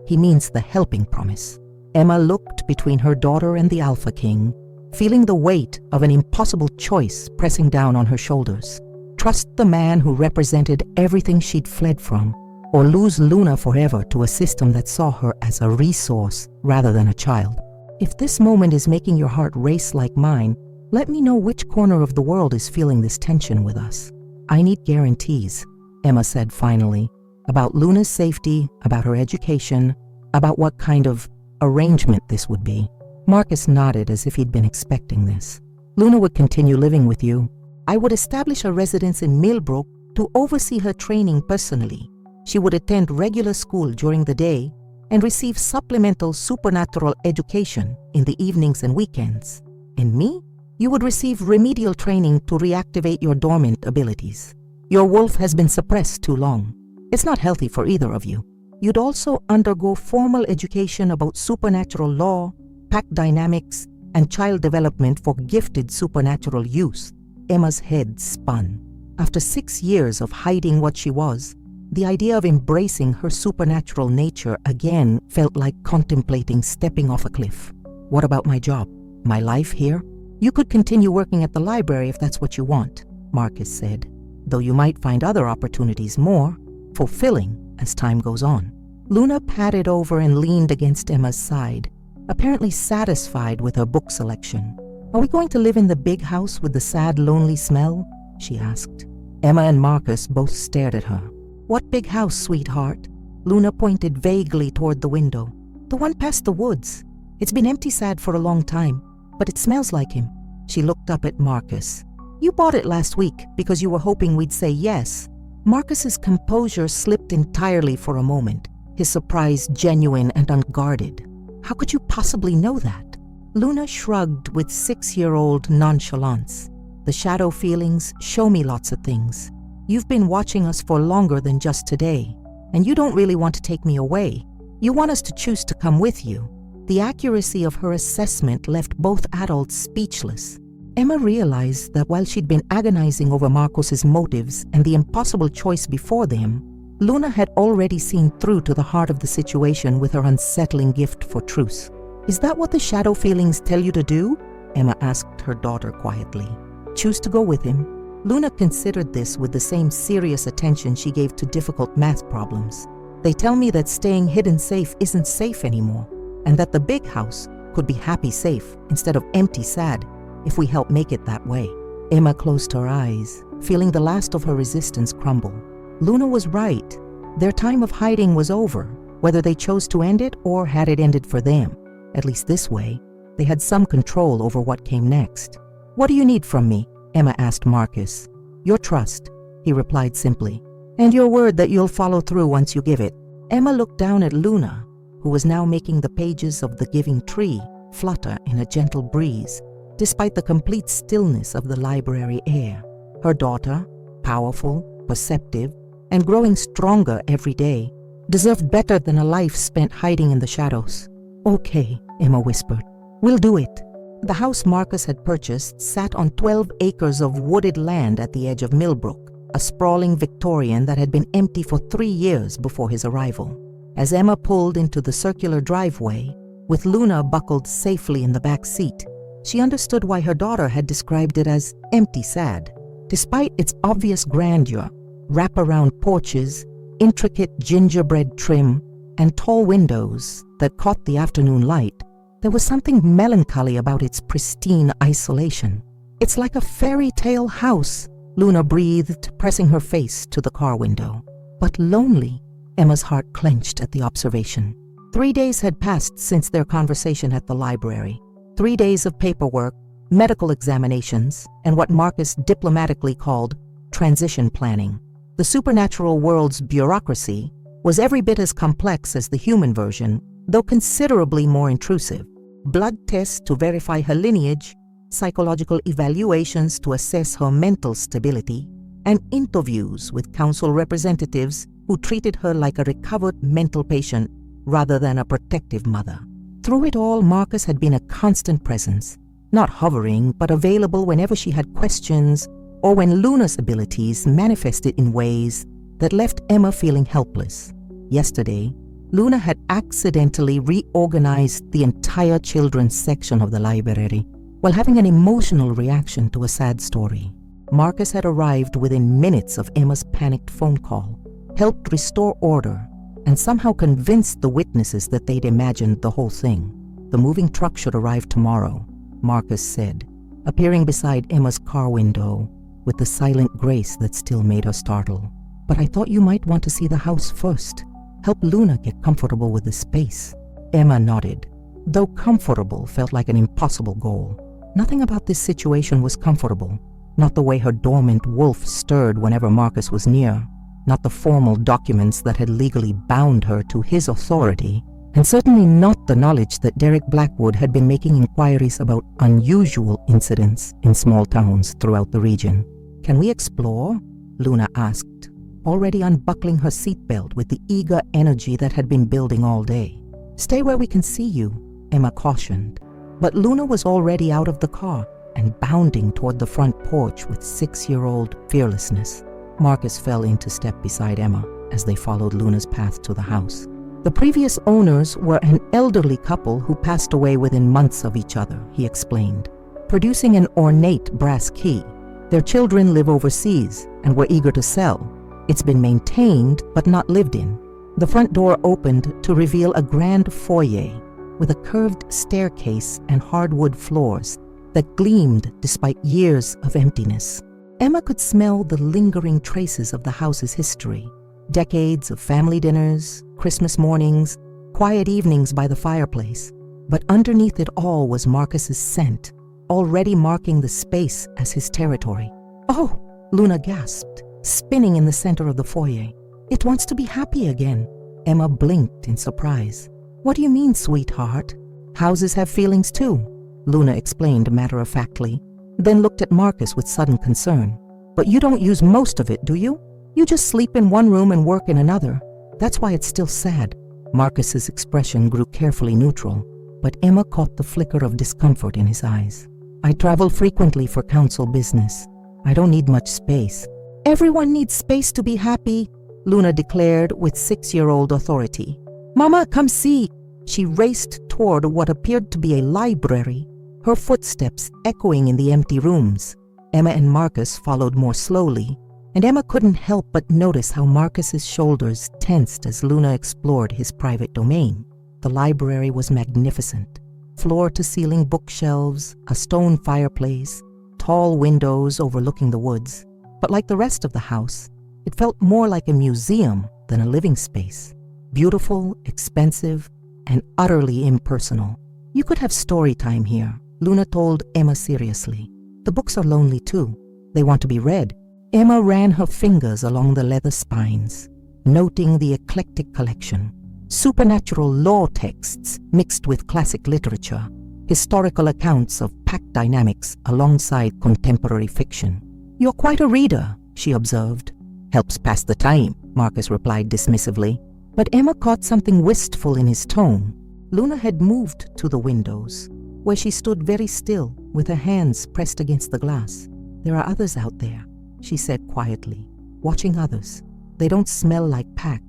He means the helping promise. Emma looked between her daughter and the Alpha King, feeling the weight of an impossible choice pressing down on her shoulders. Trust the man who represented everything she'd fled from, or lose Luna forever to a system that saw her as a resource rather than a child. If this moment is making your heart race like mine, let me know which corner of the world is feeling this tension with us. I need guarantees, Emma said finally, about Luna's safety, about her education, about what kind of arrangement this would be. Marcus nodded as if he'd been expecting this. Luna would continue living with you. I would establish a residence in Millbrook to oversee her training personally. She would attend regular school during the day and receive supplemental supernatural education in the evenings and weekends. And me? You would receive remedial training to reactivate your dormant abilities. Your wolf has been suppressed too long. It's not healthy for either of you. You'd also undergo formal education about supernatural law, pack dynamics, and child development for gifted supernatural use. Emma's head spun. After 6 years of hiding what she was, the idea of embracing her supernatural nature again felt like contemplating stepping off a cliff. What about my job? My life here? You could continue working at the library if that's what you want, Marcus said, though you might find other opportunities more fulfilling as time goes on. Luna padded over and leaned against Emma's side, apparently satisfied with her book selection. Are we going to live in the big house with the sad, lonely smell? She asked. Emma and Marcus both stared at her. What big house, sweetheart? Luna pointed vaguely toward the window. The one past the woods. It's been empty sad for a long time, but it smells like him. She looked up at Marcus. You bought it last week because you were hoping we'd say yes. Marcus's composure slipped entirely for a moment, his surprise genuine and unguarded. How could you possibly know that? Luna shrugged with 6-year-old nonchalance. The shadow feelings show me lots of things. You've been watching us for longer than just today, and you don't really want to take me away. You want us to choose to come with you. The accuracy of her assessment left both adults speechless. Emma realized that while she'd been agonizing over Marcos's motives and the impossible choice before them, Luna had already seen through to the heart of the situation with her unsettling gift for truth. Is that what the shadow feelings tell you to do? Emma asked her daughter quietly. Choose to go with him. Luna considered this with the same serious attention she gave to difficult math problems. They tell me that staying hidden safe isn't safe anymore, and that the big house could be happy safe instead of empty sad if we help make it that way. Emma closed her eyes, feeling the last of her resistance crumble. Luna was right. Their time of hiding was over. whether they chose to end it or had it ended for them. At least this way, they had some control over what came next. "What do you need from me?" Emma asked Marcus. "Your trust," he replied simply, "and your word that you'll follow through once you give it." Emma looked down at Luna, who was now making the pages of The Giving Tree flutter in a gentle breeze, despite the complete stillness of the library air. Her daughter, powerful, perceptive, and growing stronger every day, deserved better than a life spent hiding in the shadows. "Okay," Emma whispered. "We'll do it." The house Marcus had purchased sat on 12 acres of wooded land at the edge of Millbrook, a sprawling Victorian that had been empty for 3 years before his arrival. As Emma pulled into the circular driveway, with Luna buckled safely in the back seat, she understood why her daughter had described it as empty sad. Despite its obvious grandeur, wraparound porches, intricate gingerbread trim, and tall windows that caught the afternoon light, there was something melancholy about its pristine isolation. "It's like a fairy tale house," Luna breathed, pressing her face to the car window. "But lonely." Emma's heart clenched at the observation. 3 days had passed since their conversation at the library. 3 days of paperwork, medical examinations, and what Marcus diplomatically called transition planning. The supernatural world's bureaucracy was every bit as complex as the human version, though considerably more intrusive. Blood tests to verify her lineage, psychological evaluations to assess her mental stability, and interviews with council representatives who treated her like a recovered mental patient rather than a protective mother. Through it all, Marcus had been a constant presence, not hovering, but available whenever she had questions or when Luna's abilities manifested in ways that left Emma feeling helpless. Yesterday, Luna had accidentally reorganized the entire children's section of the library while having an emotional reaction to a sad story. Marcus had arrived within minutes of Emma's panicked phone call, helped restore order, and somehow convinced the witnesses that they'd imagined the whole thing. "The moving truck should arrive tomorrow," Marcus said, appearing beside Emma's car window with the silent grace that still made her startle. "But I thought you might want to see the house first. Help Luna get comfortable with the space." Emma nodded, though comfortable felt like an impossible goal. Nothing about this situation was comfortable. Not the way her dormant wolf stirred whenever Marcus was near. Not the formal documents that had legally bound her to his authority. And certainly not the knowledge that Derek Blackwood had been making inquiries about unusual incidents in small towns throughout the region. "Can we explore?" Luna asked, already unbuckling her seatbelt with the eager energy that had been building all day. "Stay where we can see you," Emma cautioned. But Luna was already out of the car and bounding toward the front porch with 6-year-old fearlessness. Marcus fell into step beside Emma as they followed Luna's path to the house. The previous owners were an elderly couple who passed away within months of each other, he explained, producing an ornate brass key. Their children live overseas and were eager to sell. It's been maintained but not lived in. The front door opened to reveal a grand foyer with a curved staircase and hardwood floors that gleamed despite years of emptiness. Emma could smell the lingering traces of the house's history. Decades of family dinners, Christmas mornings, quiet evenings by the fireplace. But underneath it all was Marcus's scent, already marking the space as his territory. "Oh," Luna gasped, spinning in the center of the foyer. "It wants to be happy again." Emma blinked in surprise. "What do you mean, sweetheart? Houses have feelings too," Luna explained matter-of-factly, then looked at Marcus with sudden concern. "But you don't use most of it, do you? You just sleep in one room and work in another. That's why it's still sad." Marcus's expression grew carefully neutral, but Emma caught the flicker of discomfort in his eyes. "I travel frequently for council business. I don't need much space." "Everyone needs space to be happy," Luna declared with 6-year-old authority. "Mama, come see." She raced toward what appeared to be a library, her footsteps echoing in the empty rooms. Emma and Marcus followed more slowly, and Emma couldn't help but notice how Marcus's shoulders tensed as Luna explored his private domain. The library was magnificent. Floor-to-ceiling bookshelves, a stone fireplace, tall windows overlooking the woods. But like the rest of the house, it felt more like a museum than a living space. Beautiful, expensive, and utterly impersonal. You could have story time here, Luna told Emma seriously. The books are lonely too. They want to be read. Emma ran her fingers along the leather spines, noting the eclectic collection. Supernatural law texts mixed with classic literature, historical accounts of pack dynamics alongside contemporary fiction. You're quite a reader, she observed. Helps pass the time, Marcus replied dismissively. But Emma caught something wistful in his tone. Luna had moved to the windows, where she stood very still with her hands pressed against the glass. There are others out there, she said quietly, watching others. They don't smell like pack,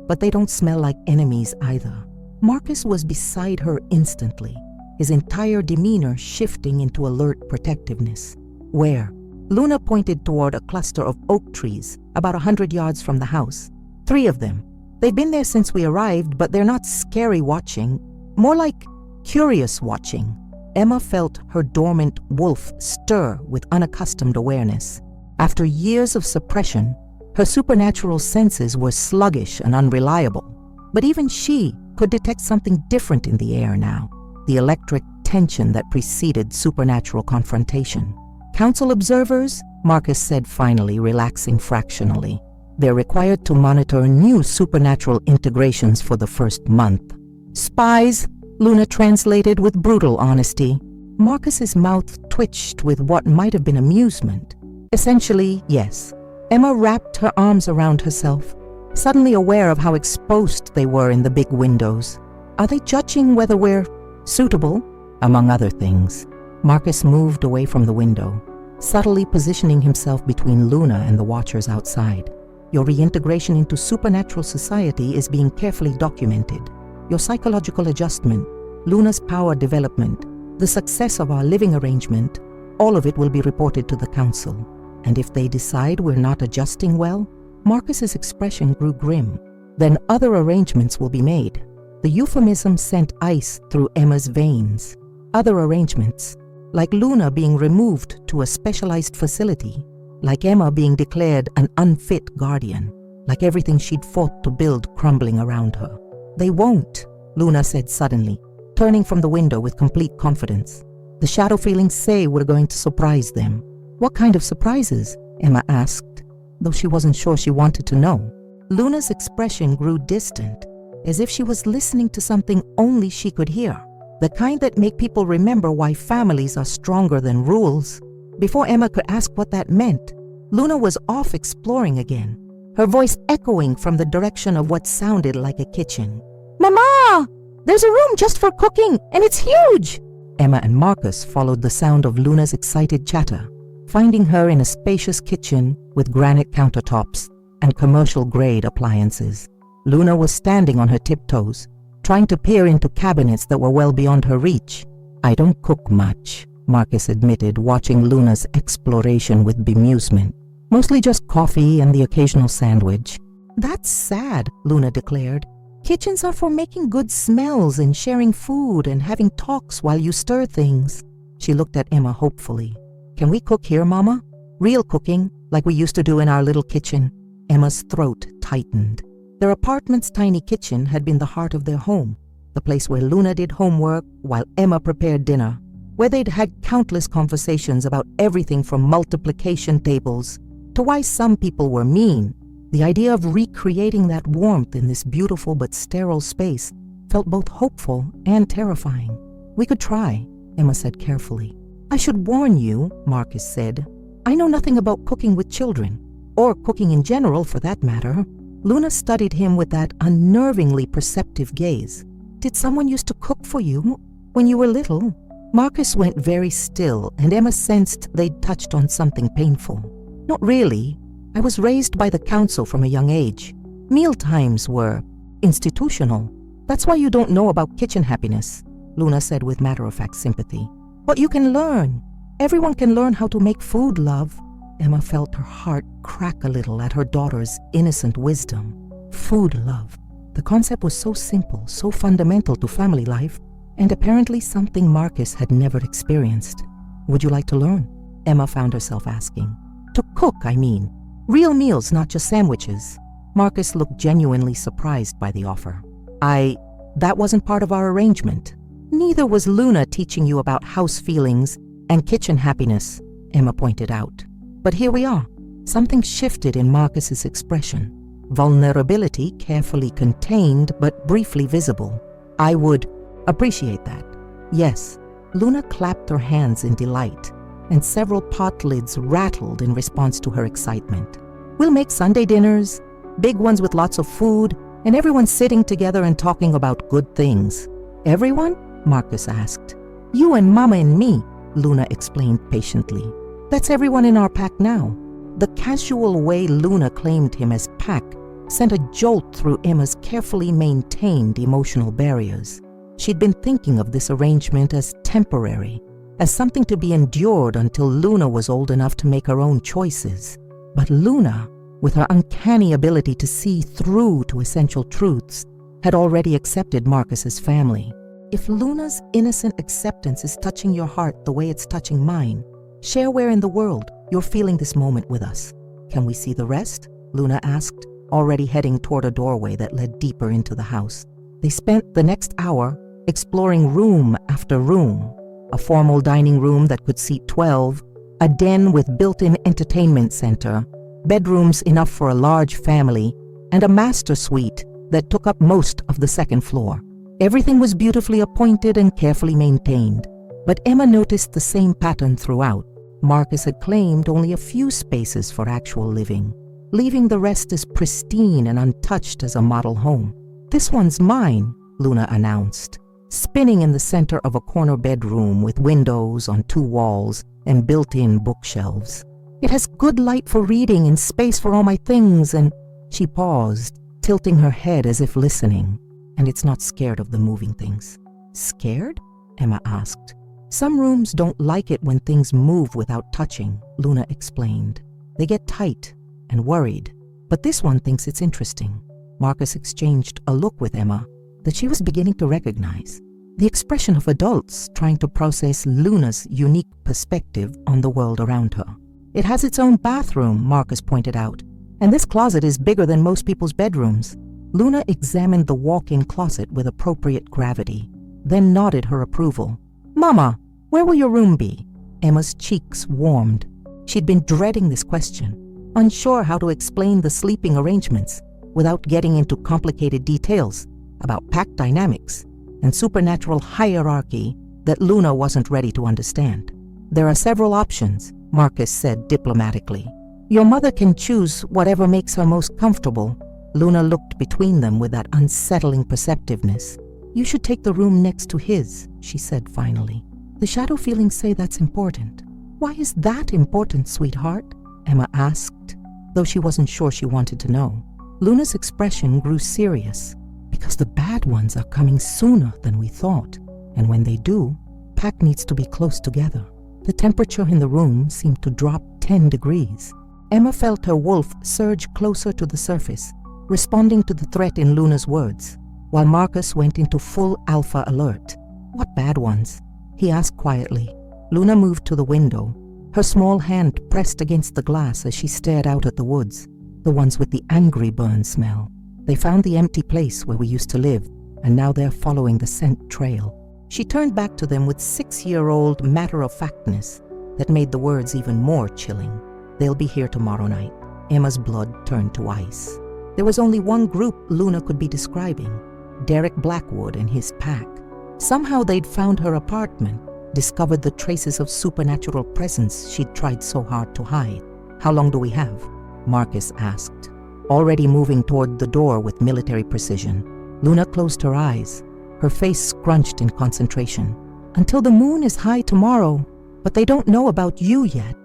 but they don't smell like enemies either. Marcus was beside her instantly, his entire demeanor shifting into alert protectiveness. Where? Luna pointed toward a cluster of oak trees about 100 yards from the house. 3 of them. They've been there since we arrived, but they're not scary watching, more like curious watching. Emma felt her dormant wolf stir with unaccustomed awareness. After years of suppression, her supernatural senses were sluggish and unreliable. But even she could detect something different in the air now, the electric tension that preceded supernatural confrontation. Council observers, Marcus said finally, relaxing fractionally. They're required to monitor new supernatural integrations for the first month. Spies, Luna translated with brutal honesty. Marcus's mouth twitched with what might have been amusement. Essentially, yes. Emma wrapped her arms around herself, suddenly aware of how exposed they were in the big windows. Are they judging whether we're suitable? Among other things. Marcus moved away from the window, subtly positioning himself between Luna and the watchers outside. Your reintegration into supernatural society is being carefully documented. Your psychological adjustment, Luna's power development, the success of our living arrangement, all of it will be reported to the council. And if they decide we're not adjusting well, Marcus's expression grew grim. Then other arrangements will be made. The euphemism sent ice through Emma's veins. Other arrangements, like Luna being removed to a specialized facility, like Emma being declared an unfit guardian, like everything she'd fought to build crumbling around her. They won't, Luna said suddenly, turning from the window with complete confidence. The shadow feelings say we're going to surprise them. What kind of surprises? Emma asked, though she wasn't sure she wanted to know. Luna's expression grew distant, as if she was listening to something only she could hear, the kind that make people remember why families are stronger than rules. Before Emma could ask what that meant, Luna was off exploring again, her voice echoing from the direction of what sounded like a kitchen. Mama! There's a room just for cooking, and it's huge! Emma and Marcus followed the sound of Luna's excited chatter, finding her in a spacious kitchen with granite countertops and commercial-grade appliances. Luna was standing on her tiptoes, trying to peer into cabinets that were well beyond her reach. I don't cook much, Marcus admitted, watching Luna's exploration with bemusement. Mostly just coffee and the occasional sandwich. That's sad, Luna declared. Kitchens are for making good smells and sharing food and having talks while you stir things. She looked at Emma hopefully. Can we cook here, Mama? Real cooking, like we used to do in our little kitchen. Emma's throat tightened. Their apartment's tiny kitchen had been the heart of their home, the place where Luna did homework while Emma prepared dinner, where they'd had countless conversations about everything from multiplication tables to why some people were mean. The idea of recreating that warmth in this beautiful but sterile space felt both hopeful and terrifying. We could try, Emma said carefully. I should warn you, Marcus said. I know nothing about cooking with children, or cooking in general for that matter. Luna studied him with that unnervingly perceptive gaze. Did someone used to cook for you when you were little? Marcus went very still, and Emma sensed they'd touched on something painful. Not really. I was raised by the council from a young age. Meal times were institutional. That's why you don't know about kitchen happiness, Luna said with matter-of-fact sympathy. But you can learn. Everyone can learn how to make food, love. Emma felt her heart crack a little at her daughter's innocent wisdom. Food, love. The concept was so simple, so fundamental to family life, and apparently something Marcus had never experienced. Would you like to learn? Emma found herself asking. To cook, I mean. Real meals, not just sandwiches. Marcus looked genuinely surprised by the offer. That wasn't part of our arrangement. Neither was Luna teaching you about house feelings and kitchen happiness, Emma pointed out. But here we are. Something shifted in Marcus's expression. Vulnerability carefully contained but briefly visible. I would appreciate that. Yes. Luna clapped her hands in delight, and several pot lids rattled in response to her excitement. We'll make Sunday dinners, big ones with lots of food, and everyone sitting together and talking about good things. Everyone? Marcus asked. You and Mama and me, Luna explained patiently. That's everyone in our pack now. The casual way Luna claimed him as pack sent a jolt through Emma's carefully maintained emotional barriers. She'd been thinking of this arrangement as temporary, as something to be endured until Luna was old enough to make her own choices. But Luna, with her uncanny ability to see through to essential truths, had already accepted Marcus's family. If Luna's innocent acceptance is touching your heart the way it's touching mine, share where in the world you're feeling this moment with us. Can we see the rest? Luna asked, already heading toward a doorway that led deeper into the house. They spent the next hour exploring room after room, a formal dining room that could seat 12, a den with built-in entertainment center, bedrooms enough for a large family, and a master suite that took up most of the second floor. Everything was beautifully appointed and carefully maintained, but Emma noticed the same pattern throughout. Marcus had claimed only a few spaces for actual living, leaving the rest as pristine and untouched as a model home. This one's mine, Luna announced, spinning in the center of a corner bedroom with windows on 2 walls and built-in bookshelves. It has good light for reading and space for all my things, and she paused, tilting her head as if listening. And it's not scared of the moving things. Scared? Emma asked. Some rooms don't like it when things move without touching, Luna explained. They get tight and worried, but this one thinks it's interesting. Marcus exchanged a look with Emma that she was beginning to recognize. The expression of adults trying to process Luna's unique perspective on the world around her. It has its own bathroom, Marcus pointed out, and this closet is bigger than most people's bedrooms. Luna examined the walk-in closet with appropriate gravity, then nodded her approval. Mama, where will your room be? Emma's cheeks warmed. She'd been dreading this question, unsure how to explain the sleeping arrangements without getting into complicated details about pack dynamics and supernatural hierarchy that Luna wasn't ready to understand. There are several options, Marcus said diplomatically. Your mother can choose whatever makes her most comfortable. Luna looked between them with that unsettling perceptiveness. You should take the room next to his, she said finally. The shadow feelings say that's important. Why is that important, sweetheart? Emma asked, though she wasn't sure she wanted to know. Luna's expression grew serious. Because the bad ones are coming sooner than we thought, and when they do, pack needs to be close together. The temperature in the room seemed to drop 10 degrees. Emma felt her wolf surge closer to the surface, responding to the threat in Luna's words, while Marcus went into full alpha alert. What bad ones? He asked quietly. Luna moved to the window, her small hand pressed against the glass as she stared out at the woods, the ones with the angry burn smell. They found the empty place where we used to live, and now they're following the scent trail. She turned back to them with 6-year-old matter-of-factness that made the words even more chilling. They'll be here tomorrow night. Emma's blood turned to ice. There was only one group Luna could be describing, Derek Blackwood and his pack. Somehow they'd found her apartment, discovered the traces of supernatural presence she'd tried so hard to hide. How long do we have? Marcus asked, already moving toward the door with military precision. Luna closed her eyes, her face scrunched in concentration. Until the moon is high tomorrow, but they don't know about you yet.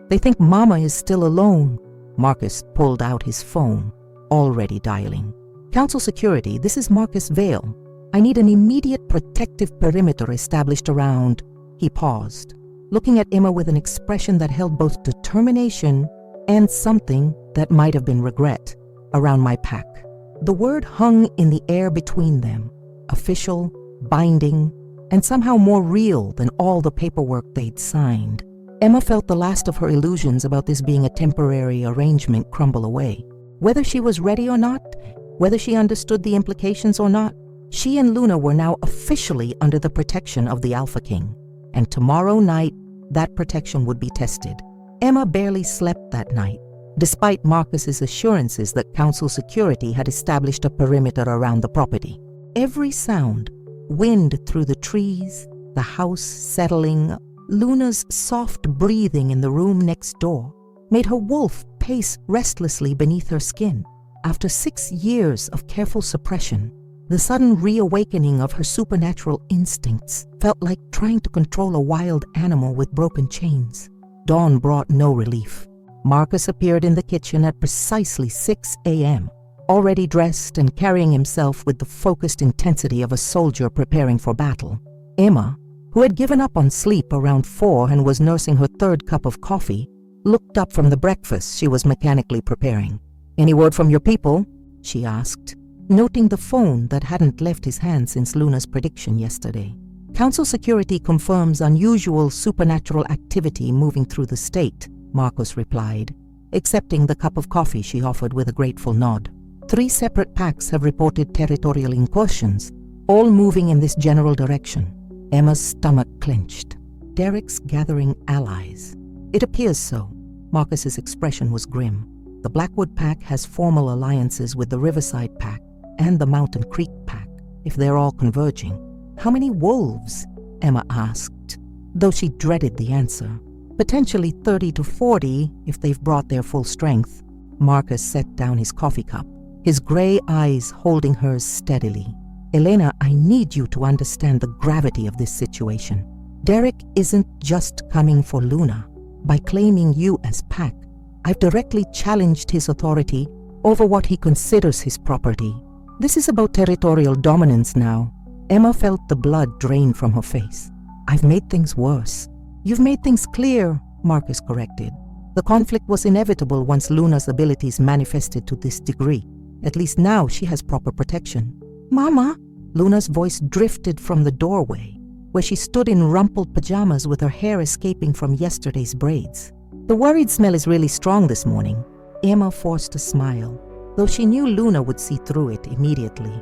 They think Mama is still alone. Marcus pulled out his phone, already dialing. Council security, this is Marcus Vale. I need an immediate protective perimeter established around. He paused, looking at Emma with an expression that held both determination and something that might have been regret, around my pack. The word hung in the air between them, official, binding, and somehow more real than all the paperwork they'd signed. Emma felt the last of her illusions about this being a temporary arrangement crumble away. Whether she was ready or not, whether she understood the implications or not, she and Luna were now officially under the protection of the Alpha King. And tomorrow night, that protection would be tested. Emma barely slept that night, despite Marcus's assurances that council security had established a perimeter around the property. Every sound, wind through the trees, the house settling, Luna's soft breathing in the room next door, made her wolf pace restlessly beneath her skin. After 6 years of careful suppression, the sudden reawakening of her supernatural instincts felt like trying to control a wild animal with broken chains. Dawn brought no relief. Marcus appeared in the kitchen at precisely 6 a.m., already dressed and carrying himself with the focused intensity of a soldier preparing for battle. Emma, who had given up on sleep around 4 and was nursing her 3rd cup of coffee, looked up from the breakfast she was mechanically preparing. "Any word from your people?" she asked, noting the phone that hadn't left his hand since Luna's prediction yesterday. "Council security confirms unusual supernatural activity moving through the state," Marcus replied, accepting the cup of coffee she offered with a grateful nod. 3 separate packs have reported territorial incursions, all moving in this general direction. Emma's stomach clenched. Derek's gathering allies. "It appears so." Marcus's expression was grim. "The Blackwood Pack has formal alliances with the Riverside Pack and the Mountain Creek Pack, if they're all converging." "How many wolves?" Emma asked, though she dreaded the answer. "Potentially 30 to 40 if they've brought their full strength." Marcus set down his coffee cup, his gray eyes holding hers steadily. "Elena, I need you to understand the gravity of this situation. Derek isn't just coming for Luna. By claiming you as Pack, I've directly challenged his authority over what he considers his property. This is about territorial dominance now." Emma felt the blood drain from her face. "I've made things worse." "You've made things clear," Marcus corrected. "The conflict was inevitable once Luna's abilities manifested to this degree. At least now she has proper protection." "Mama!" Luna's voice drifted from the doorway, where she stood in rumpled pajamas with her hair escaping from yesterday's braids. "The worried smell is really strong this morning." Emma forced a smile, though she knew Luna would see through it immediately.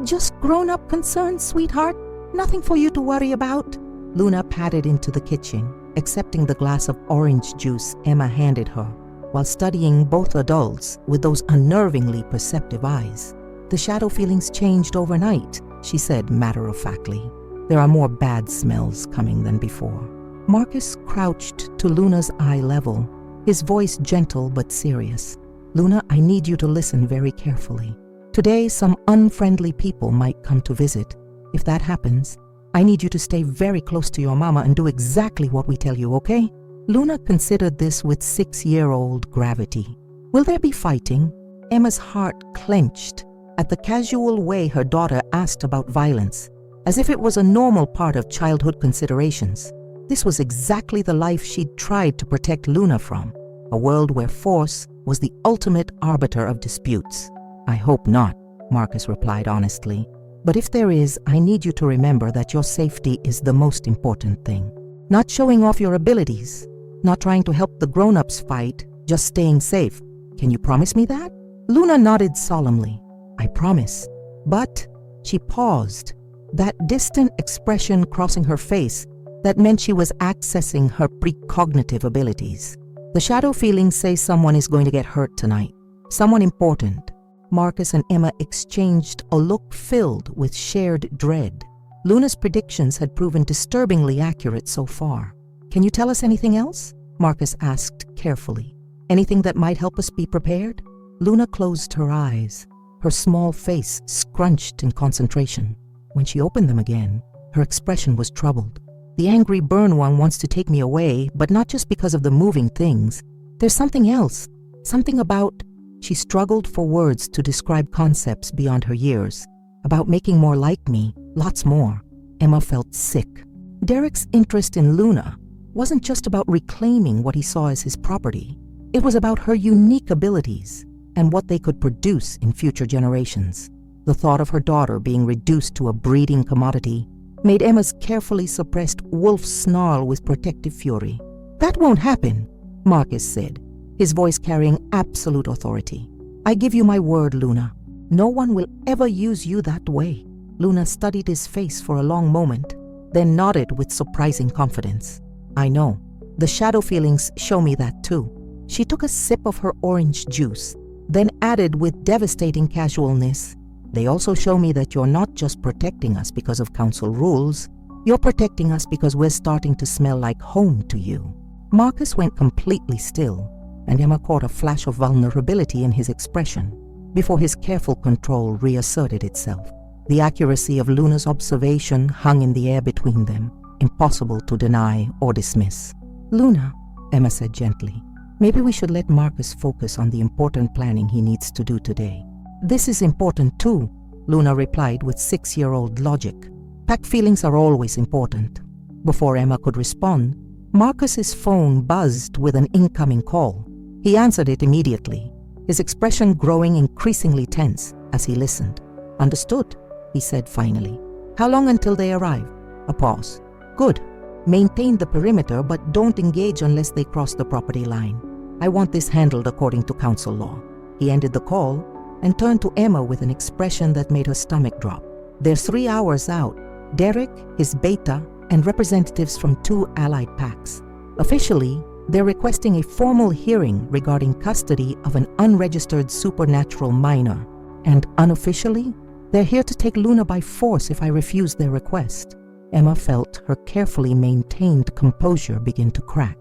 "Just grown-up concerns, sweetheart. Nothing for you to worry about." Luna padded into the kitchen, accepting the glass of orange juice Emma handed her, while studying both adults with those unnervingly perceptive eyes. "The shadow feelings changed overnight," she said matter-of-factly. "There are more bad smells coming than before." Marcus crouched to Luna's eye level, his voice gentle but serious. "Luna, I need you to listen very carefully. Today, some unfriendly people might come to visit. If that happens, I need you to stay very close to your mama and do exactly what we tell you, okay?" Luna considered this with 6-year-old gravity. "Will there be fighting?" Emma's heart clenched at the casual way her daughter asked about violence, as if it was a normal part of childhood considerations. This was exactly the life she'd tried to protect Luna from, a world where force was the ultimate arbiter of disputes. "I hope not," Marcus replied honestly. "But if there is, I need you to remember that your safety is the most important thing. Not showing off your abilities, not trying to help the grown-ups fight, just staying safe. Can you promise me that?" Luna nodded solemnly. "I promise." But she paused, that distant expression crossing her face that meant she was accessing her precognitive abilities. "The shadow feelings say someone is going to get hurt tonight. Someone important." Marcus and Emma exchanged a look filled with shared dread. Luna's predictions had proven disturbingly accurate so far. "Can you tell us anything else?" Marcus asked carefully. "Anything that might help us be prepared?" Luna closed her eyes, her small face scrunched in concentration. When she opened them again, her expression was troubled. "The angry burn one wants to take me away, but not just because of the moving things. There's something else, something about..." She struggled for words to describe concepts beyond her years, about making more like me, lots more. Emma felt sick. Derek's interest in Luna wasn't just about reclaiming what he saw as his property. It was about her unique abilities and what they could produce in future generations. The thought of her daughter being reduced to a breeding commodity made Emma's carefully suppressed wolf snarl with protective fury. "That won't happen," Marcus said, his voice carrying absolute authority. I give you my word, Luna. No one will ever use you that way. Luna studied his face for a long moment, then nodded with surprising confidence. I know. The shadow feelings show me that too. She took a sip of her orange juice, then added with devastating casualness, they also show me that you're not just protecting us because of council rules, you're protecting us because we're starting to smell like home to you. Marcus went completely still, and Emma caught a flash of vulnerability in his expression before his careful control reasserted itself. The accuracy of Luna's observation hung in the air between them, impossible to deny or dismiss. Luna, Emma said gently, maybe we should let Marcus focus on the important planning he needs to do today. This is important too, Luna replied with 6-year-old logic. Pack feelings are always important. Before Emma could respond, Marcus's phone buzzed with an incoming call. He answered it immediately, his expression growing increasingly tense as he listened. Understood, he said finally. How long until they arrive? A pause. Good. Maintain the perimeter, but don't engage unless they cross the property line. I want this handled according to council law. He ended the call and turned to Emma with an expression that made her stomach drop. They're 3 hours out. Derek, his beta, and representatives from 2 allied packs. Officially, they're requesting a formal hearing regarding custody of an unregistered supernatural minor. And unofficially, they're here to take Luna by force if I refuse their request. Emma felt her carefully maintained composure begin to crack.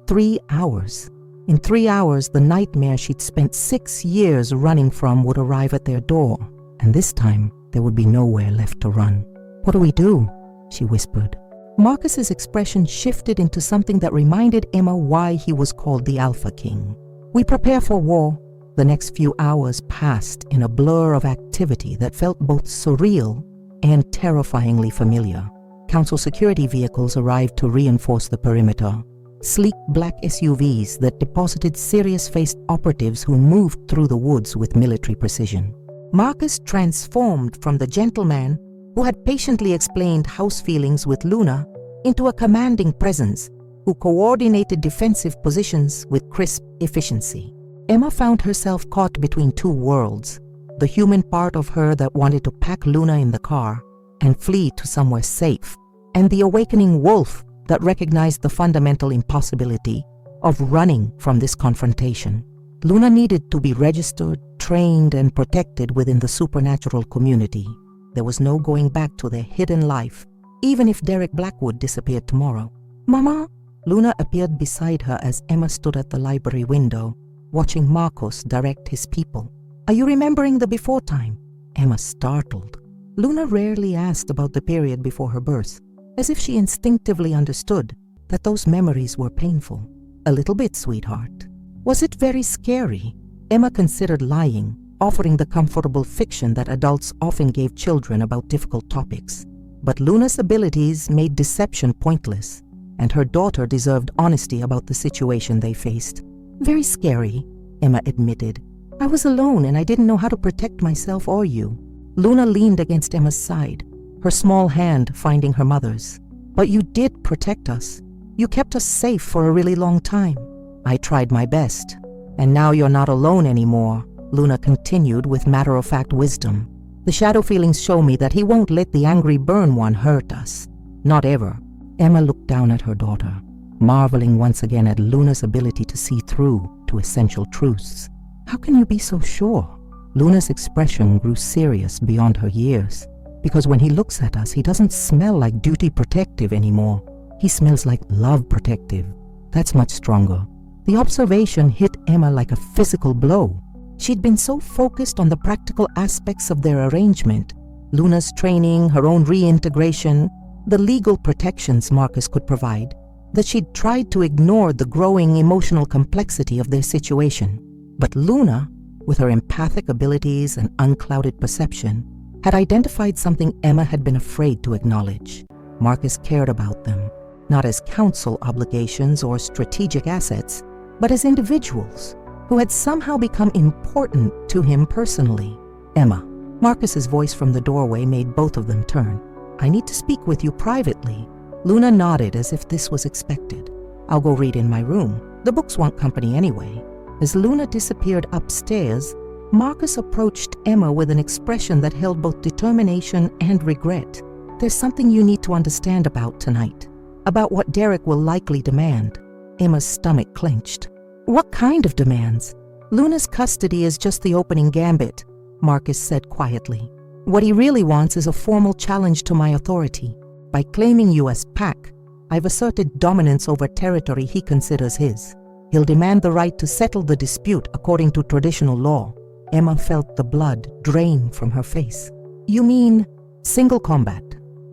3 hours. In 3 hours, the nightmare she'd spent 6 years running from would arrive at their door, and this time there would be nowhere left to run. What do we do? She whispered. Marcus's expression shifted into something that reminded Emma why he was called the Alpha King. We prepare for war. The next few hours passed in a blur of activity that felt both surreal and terrifyingly familiar. Council security vehicles arrived to reinforce the perimeter. Sleek black SUVs that deposited serious-faced operatives who moved through the woods with military precision. Marcus transformed from the gentleman who had patiently explained house feelings with Luna into a commanding presence who coordinated defensive positions with crisp efficiency. Emma found herself caught between 2 worlds, the human part of her that wanted to pack Luna in the car and flee to somewhere safe, and the awakening wolf that recognized the fundamental impossibility of running from this confrontation. Luna needed to be registered, trained, and protected within the supernatural community. There was no going back to their hidden life, even if Derek Blackwood disappeared tomorrow. Mama? Luna appeared beside her as Emma stood at the library window, watching Marcus direct his people. Are you remembering the before time? Emma startled. Luna rarely asked about the period before her birth, as if she instinctively understood that those memories were painful. A little bit, sweetheart. Was it very scary? Emma considered lying, offering the comfortable fiction that adults often gave children about difficult topics. But Luna's abilities made deception pointless, and her daughter deserved honesty about the situation they faced. Very scary, Emma admitted. I was alone and I didn't know how to protect myself or you. Luna leaned against Emma's side, her small hand finding her mother's. But you did protect us. You kept us safe for a really long time. I tried my best. And now you're not alone anymore, Luna continued with matter-of-fact wisdom. The shadow feelings show me that he won't let the angry burn one hurt us. Not ever. Emma looked down at her daughter, marveling once again at Luna's ability to see through to essential truths. How can you be so sure? Luna's expression grew serious beyond her years, because when he looks at us, he doesn't smell like duty protective anymore. He smells like love protective. That's much stronger. The observation hit Emma like a physical blow. She'd been so focused on the practical aspects of their arrangement, Luna's training, her own reintegration, the legal protections Marcus could provide, that she'd tried to ignore the growing emotional complexity of their situation. But Luna, with her empathic abilities and unclouded perception, had identified something Emma had been afraid to acknowledge. Marcus cared about them, not as council obligations or strategic assets, but as individuals who had somehow become important to him personally. Emma. Marcus's voice from the doorway made both of them turn. I need to speak with you privately. Luna nodded as if this was expected. I'll go read in my room. The books want company anyway. As Luna disappeared upstairs, Marcus approached Emma with an expression that held both determination and regret. "There's something you need to understand about tonight, about what Derek will likely demand." Emma's stomach clenched. "What kind of demands?" "Luna's custody is just the opening gambit," Marcus said quietly. "What he really wants is a formal challenge to my authority. By claiming you as Pack, I've asserted dominance over territory he considers his. He'll demand the right to settle the dispute according to traditional law." Emma felt the blood drain from her face. "You mean single combat,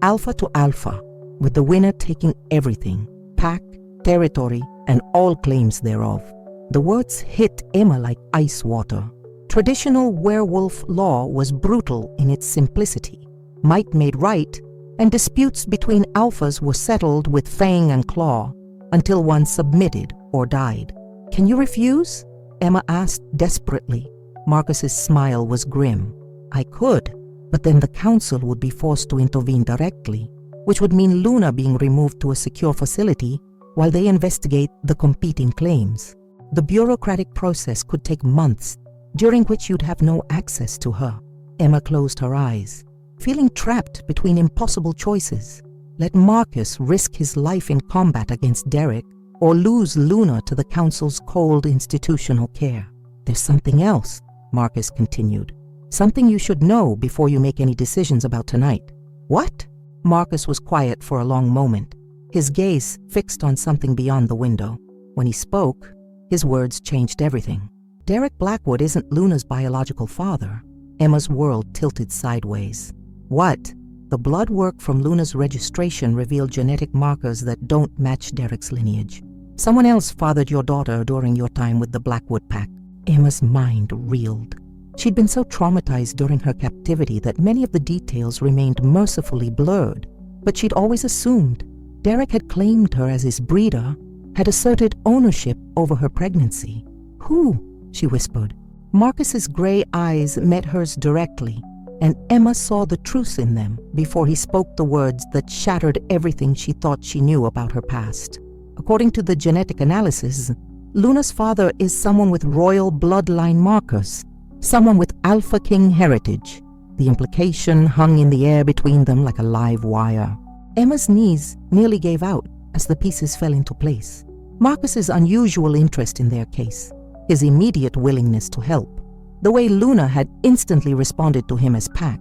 alpha to alpha, with the winner taking everything, Pack, territory, and all claims thereof." The words hit Emma like ice water. Traditional werewolf law was brutal in its simplicity. Might made right, and disputes between alphas were settled with fang and claw until one submitted or died. "Can you refuse?" Emma asked desperately. Marcus's smile was grim. "I could, but then the council would be forced to intervene directly, which would mean Luna being removed to a secure facility while they investigate the competing claims. The bureaucratic process could take months, during which you'd have no access to her." Emma closed her eyes, feeling trapped between impossible choices. Let Marcus risk his life in combat against Derek, or lose Luna to the council's cold institutional care. "There's something else," Marcus continued. "Something you should know before you make any decisions about tonight." "What?" Marcus was quiet for a long moment, his gaze fixed on something beyond the window. When he spoke, his words changed everything. "Derek Blackwood isn't Luna's biological father." Emma's world tilted sideways. "What?" "The blood work from Luna's registration revealed genetic markers that don't match Derek's lineage. Someone else fathered your daughter during your time with the Blackwood Pack." Emma's mind reeled. She'd been so traumatized during her captivity that many of the details remained mercifully blurred, but she'd always assumed Derek had claimed her as his breeder, had asserted ownership over her pregnancy. "Who?" she whispered. Marcus's gray eyes met hers directly, and Emma saw the truth in them before he spoke the words that shattered everything she thought she knew about her past. "According to the genetic analysis, Luna's father is someone with royal bloodline markers, someone with Alpha King heritage." The implication hung in the air between them like a live wire. Emma's knees nearly gave out as the pieces fell into place. Marcus's unusual interest in their case, his immediate willingness to help, the way Luna had instantly responded to him as Pack.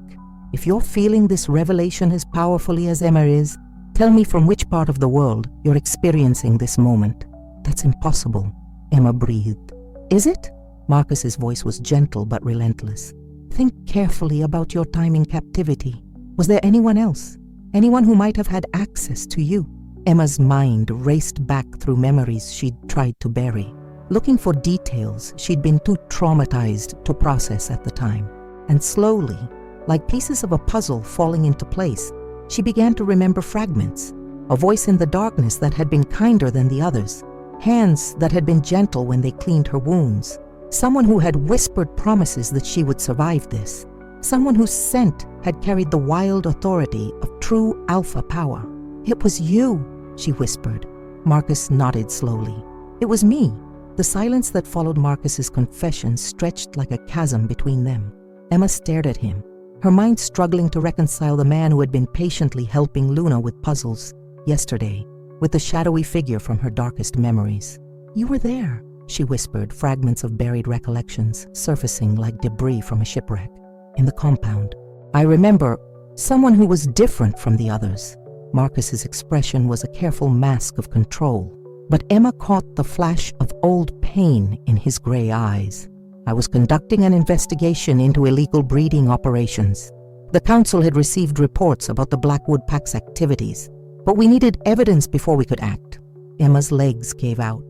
"If you're feeling this revelation as powerfully as Emma is, tell me from which part of the world you're experiencing this moment." "That's impossible," Emma breathed. "Is it?" Marcus's voice was gentle but relentless. "Think carefully about your time in captivity. Was there anyone else? Anyone who might have had access to you?" Emma's mind raced back through memories she'd tried to bury, looking for details she'd been too traumatized to process at the time. And slowly, like pieces of a puzzle falling into place, she began to remember fragments. A voice in the darkness that had been kinder than the others, hands that had been gentle when they cleaned her wounds, someone who had whispered promises that she would survive this, someone whose scent had carried the wild authority of true alpha power. "It was you," she whispered. Marcus nodded slowly. "It was me." The silence that followed Marcus's confession stretched like a chasm between them. Emma stared at him, her mind struggling to reconcile the man who had been patiently helping Luna with puzzles yesterday, with the shadowy figure from her darkest memories. "You were there," she whispered, fragments of buried recollections surfacing like debris from a shipwreck. "In the compound. I remember someone who was different from the others." Marcus's expression was a careful mask of control, but Emma caught the flash of old pain in his gray eyes. "I was conducting an investigation into illegal breeding operations. The council had received reports about the Blackwood Pack's activities, but we needed evidence before we could act." Emma's legs gave out,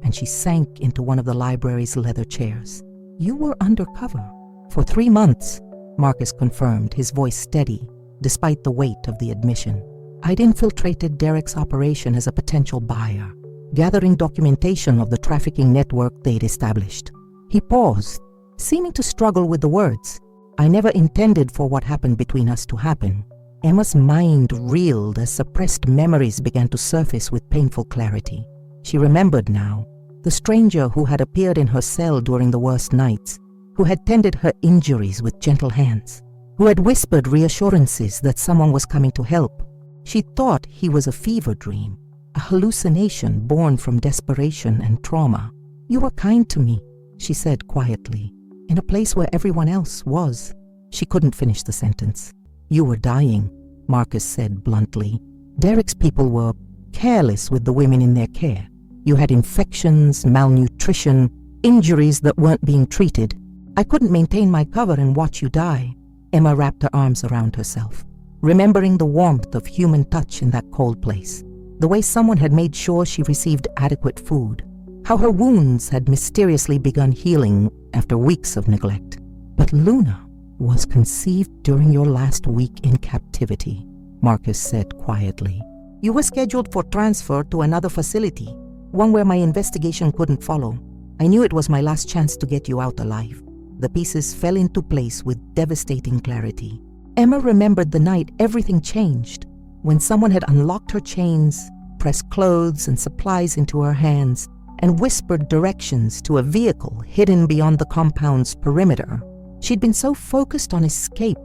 and she sank into one of the library's leather chairs. "You were undercover for 3 months," Marcus confirmed, his voice steady, despite the weight of the admission. "I'd infiltrated Derek's operation as a potential buyer, gathering documentation of the trafficking network they'd established." He paused, seeming to struggle with the words. "I never intended for what happened between us to happen." Emma's mind reeled as suppressed memories began to surface with painful clarity. She remembered now the stranger who had appeared in her cell during the worst nights, who had tended her injuries with gentle hands, who had whispered reassurances that someone was coming to help. She thought he was a fever dream, a hallucination born from desperation and trauma. "You were kind to me," she said quietly, in a place where everyone else was. She couldn't finish the sentence. "You were dying," Marcus said bluntly. "Derek's people were careless with the women in their care. You had infections, malnutrition, injuries that weren't being treated. I couldn't maintain my cover and watch you die." Emma wrapped her arms around herself, remembering the warmth of human touch in that cold place, the way someone had made sure she received adequate food, how her wounds had mysteriously begun healing after weeks of neglect. "But Luna was conceived during your last week in captivity," Marcus said quietly. "You were scheduled for transfer to another facility, one where my investigation couldn't follow. I knew it was my last chance to get you out alive." The pieces fell into place with devastating clarity. Emma remembered the night everything changed, when someone had unlocked her chains, pressed clothes and supplies into her hands, and whispered directions to a vehicle hidden beyond the compound's perimeter. She'd been so focused on escape,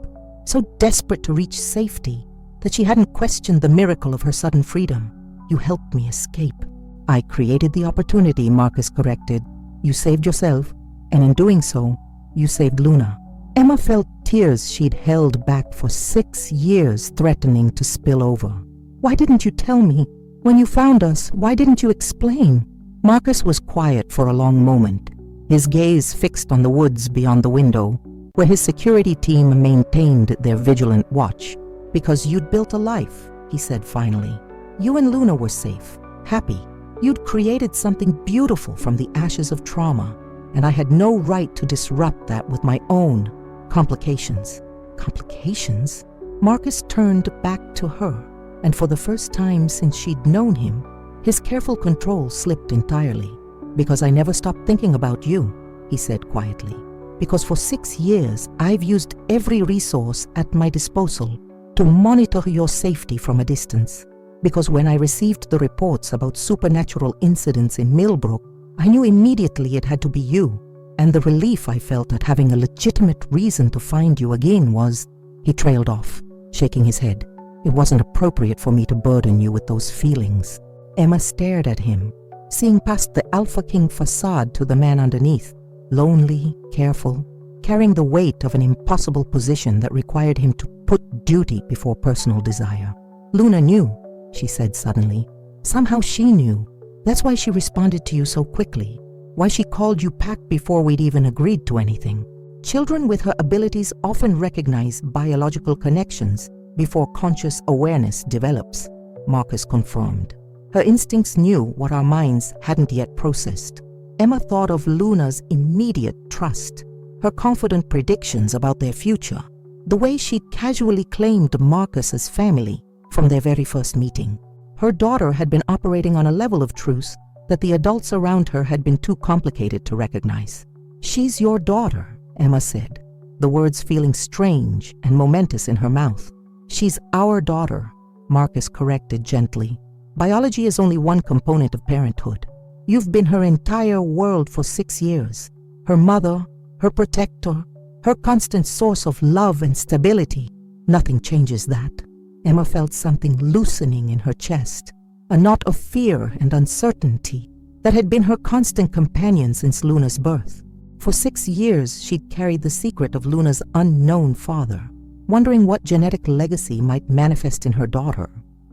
so desperate to reach safety, that she hadn't questioned the miracle of her sudden freedom. "You helped me escape." "I created the opportunity," Marcus corrected. "You saved yourself, and in doing so, you saved Luna." Emma felt tears she'd held back for 6 years threatening to spill over. "Why didn't you tell me? When you found us, why didn't you explain?" Marcus was quiet for a long moment, his gaze fixed on the woods beyond the window, where his security team maintained their vigilant watch. "Because you'd built a life," he said finally. "You and Luna were safe, happy. You'd created something beautiful from the ashes of trauma, and I had no right to disrupt that with my own complications." Complications? Marcus turned back to her, and for the first time since she'd known him, his careful control slipped entirely. "Because I never stopped thinking about you," he said quietly. "Because for 6 years I've used every resource at my disposal to monitor your safety from a distance. Because when I received the reports about supernatural incidents in Millbrook, I knew immediately it had to be you, and the relief I felt at having a legitimate reason to find you again was—" He trailed off, shaking his head. "It wasn't appropriate for me to burden you with those feelings." Emma stared at him, seeing past the Alpha King facade to the man underneath, lonely, careful, carrying the weight of an impossible position that required him to put duty before personal desire. "Luna knew," she said suddenly. "Somehow she knew. That's why she responded to you so quickly, why she called you back before we'd even agreed to anything. Children with her abilities often recognize biological connections before conscious awareness develops," Marcus confirmed. "Her instincts knew what our minds hadn't yet processed." Emma thought of Luna's immediate trust, her confident predictions about their future, the way she'd casually claimed Marcus as family from their very first meeting. Her daughter had been operating on a level of truth that the adults around her had been too complicated to recognize. "She's your daughter," Emma said, the words feeling strange and momentous in her mouth. "She's our daughter," Marcus corrected gently. "Biology is only one component of parenthood. You've been her entire world for 6 years, her mother, her protector, her constant source of love and stability. Nothing changes that." Emma felt something loosening in her chest, a knot of fear and uncertainty that had been her constant companion since Luna's birth. For 6 years, she'd carried the secret of Luna's unknown father, wondering what genetic legacy might manifest in her daughter,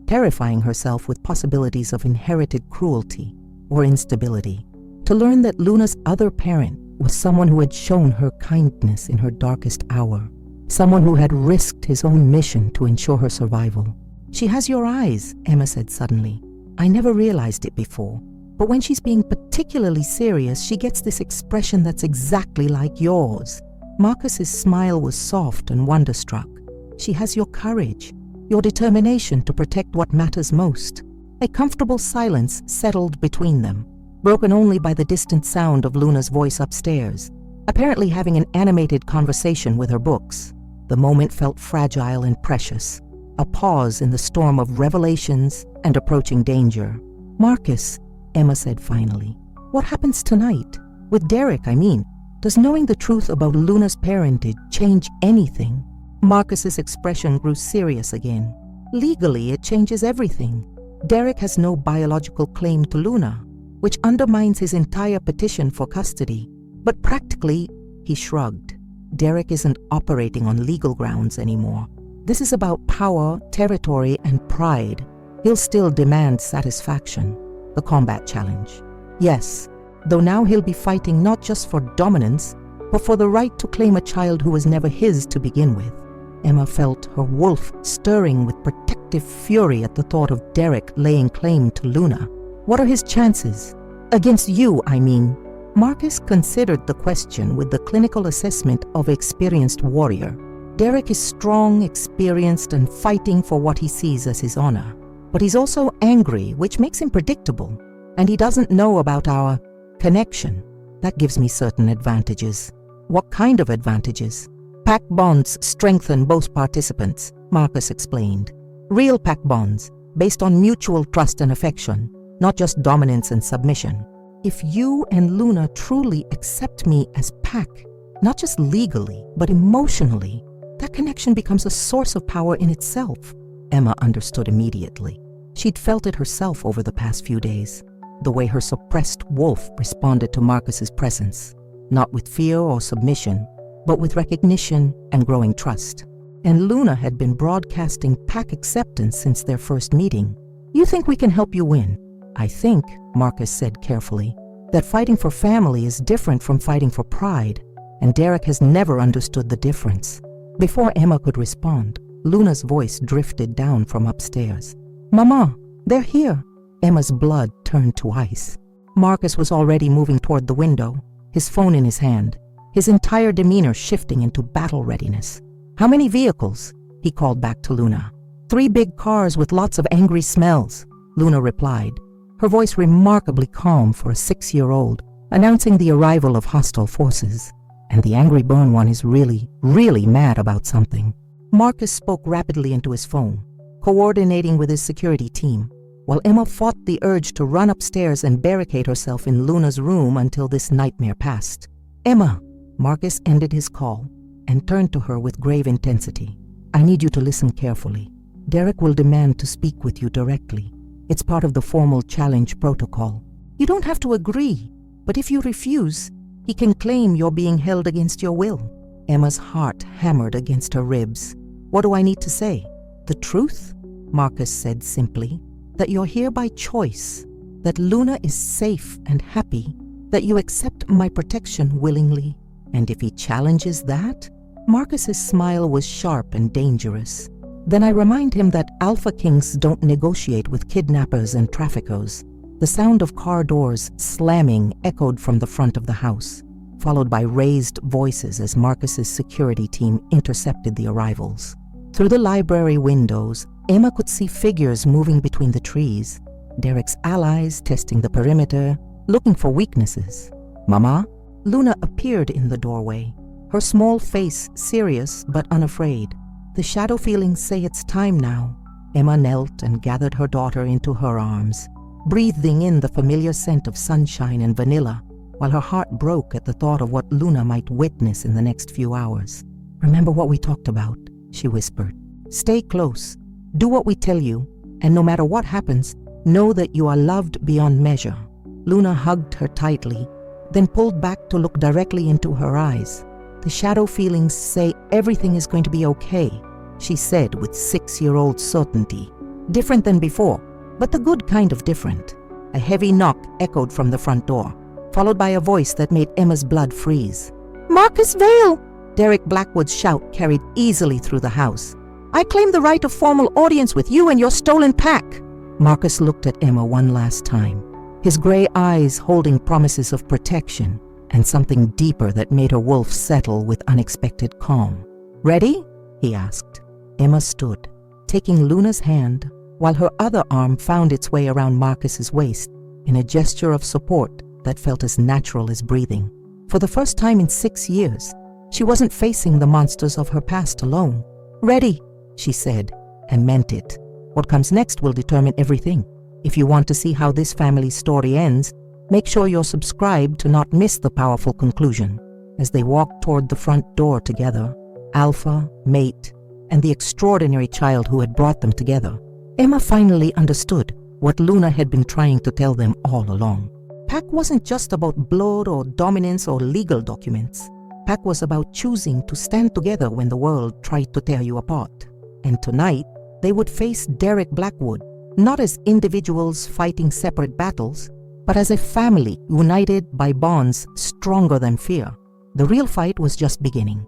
terrifying herself with possibilities of inherited cruelty or instability. To learn that Luna's other parent was someone who had shown her kindness in her darkest hour, someone who had risked his own mission to ensure her survival. "She has your eyes," Emma said suddenly. "I never realized it before, but when she's being particularly serious, she gets this expression that's exactly like yours." Marcus's smile was soft and wonderstruck. "She has your courage, your determination to protect what matters most." A comfortable silence settled between them, broken only by the distant sound of Luna's voice upstairs, apparently having an animated conversation with her books. The moment felt fragile and precious, a pause in the storm of revelations and approaching danger. "Marcus," Emma said finally, "what happens tonight? With Derek, I mean. Does knowing the truth about Luna's parentage change anything? Marcus's expression grew serious again. Legally, it changes everything. Derek has no biological claim to Luna, which undermines his entire petition for custody. But practically, he shrugged. Derek isn't operating on legal grounds anymore. This is about power, territory, and pride. He'll still demand satisfaction, the combat challenge. Yes, though now he'll be fighting not just for dominance, but for the right to claim a child who was never his to begin with. Emma felt her wolf stirring with protective fury at the thought of Derek laying claim to Luna. What are his chances? Against you, I mean. Marcus considered the question with the clinical assessment of experienced warrior. Derek is strong, experienced, and fighting for what he sees as his honor. But he's also angry, which makes him predictable. And he doesn't know about our connection. That gives me certain advantages. What kind of advantages? Pack bonds strengthen both participants, Marcus explained. Real pack bonds, based on mutual trust and affection, not just dominance and submission. If you and Luna truly accept me as pack, not just legally, but emotionally, that connection becomes a source of power in itself. Emma understood immediately. She'd felt it herself over the past few days, the way her suppressed wolf responded to Marcus's presence, not with fear or submission, but with recognition and growing trust. And Luna had been broadcasting pack acceptance since their first meeting. You think we can help you win? I think, Marcus said carefully, that fighting for family is different from fighting for pride, and Derek has never understood the difference. Before Emma could respond, Luna's voice drifted down from upstairs. Mama, they're here. Emma's blood turned to ice. Marcus was already moving toward the window, his phone in his hand, his entire demeanor shifting into battle readiness. How many vehicles? He called back to Luna. 3 big cars with lots of angry smells, Luna replied, her voice remarkably calm for a 6-year-old, announcing the arrival of hostile forces. And the angry burn one is really mad about something. Marcus spoke rapidly into his phone, coordinating with his security team, while Emma fought the urge to run upstairs and barricade herself in Luna's room until this nightmare passed. Emma, Marcus ended his call and turned to her with grave intensity. I need you to listen carefully. Derek will demand to speak with you directly. It's part of the formal challenge protocol. You don't have to agree, but if you refuse, he can claim you're being held against your will. Emma's heart hammered against her ribs. What do I need to say? The truth? Marcus said simply. That you're here by choice. That Luna is safe and happy. That you accept my protection willingly. And if he challenges that? Marcus's smile was sharp and dangerous. Then I remind him that Alpha Kings don't negotiate with kidnappers and traffickers. The sound of car doors slamming echoed from the front of the house, followed by raised voices as Marcus's security team intercepted the arrivals. Through the library windows, Emma could see figures moving between the trees, Derek's allies testing the perimeter, looking for weaknesses. Mama? Luna appeared in the doorway, her small face serious but unafraid. The shadow feelings say it's time now. Emma knelt and gathered her daughter into her arms, breathing in the familiar scent of sunshine and vanilla, while her heart broke at the thought of what Luna might witness in the next few hours. Remember what we talked about, she whispered. Stay close, do what we tell you, and no matter what happens, know that you are loved beyond measure. Luna hugged her tightly, then pulled back to look directly into her eyes. The shadow feelings say everything is going to be okay, she said with 6-year-old certainty. Different than before, but the good kind of different. A heavy knock echoed from the front door, followed by a voice that made Emma's blood freeze. Marcus Vale! Derek Blackwood's shout carried easily through the house. I claim the right of formal audience with you and your stolen pack. Marcus looked at Emma one last time, his gray eyes holding promises of protection and something deeper that made her wolf settle with unexpected calm. Ready? He asked. Emma stood, taking Luna's hand, while her other arm found its way around Marcus's waist in a gesture of support that felt as natural as breathing. For the first time in 6 years, she wasn't facing the monsters of her past alone. Ready, she said, and meant it. What comes next will determine everything. If you want to see how this family's story ends, make sure you're subscribed to not miss the powerful conclusion. as they walked toward the front door together, alpha, mate, and the extraordinary child who had brought them together. Emma finally understood what Luna had been trying to tell them all along. Pack wasn't just about blood or dominance or legal documents. Pack was about choosing to stand together when the world tried to tear you apart. And tonight, they would face Derek Blackwood, not as individuals fighting separate battles, but as a family united by bonds stronger than fear. The real fight was just beginning.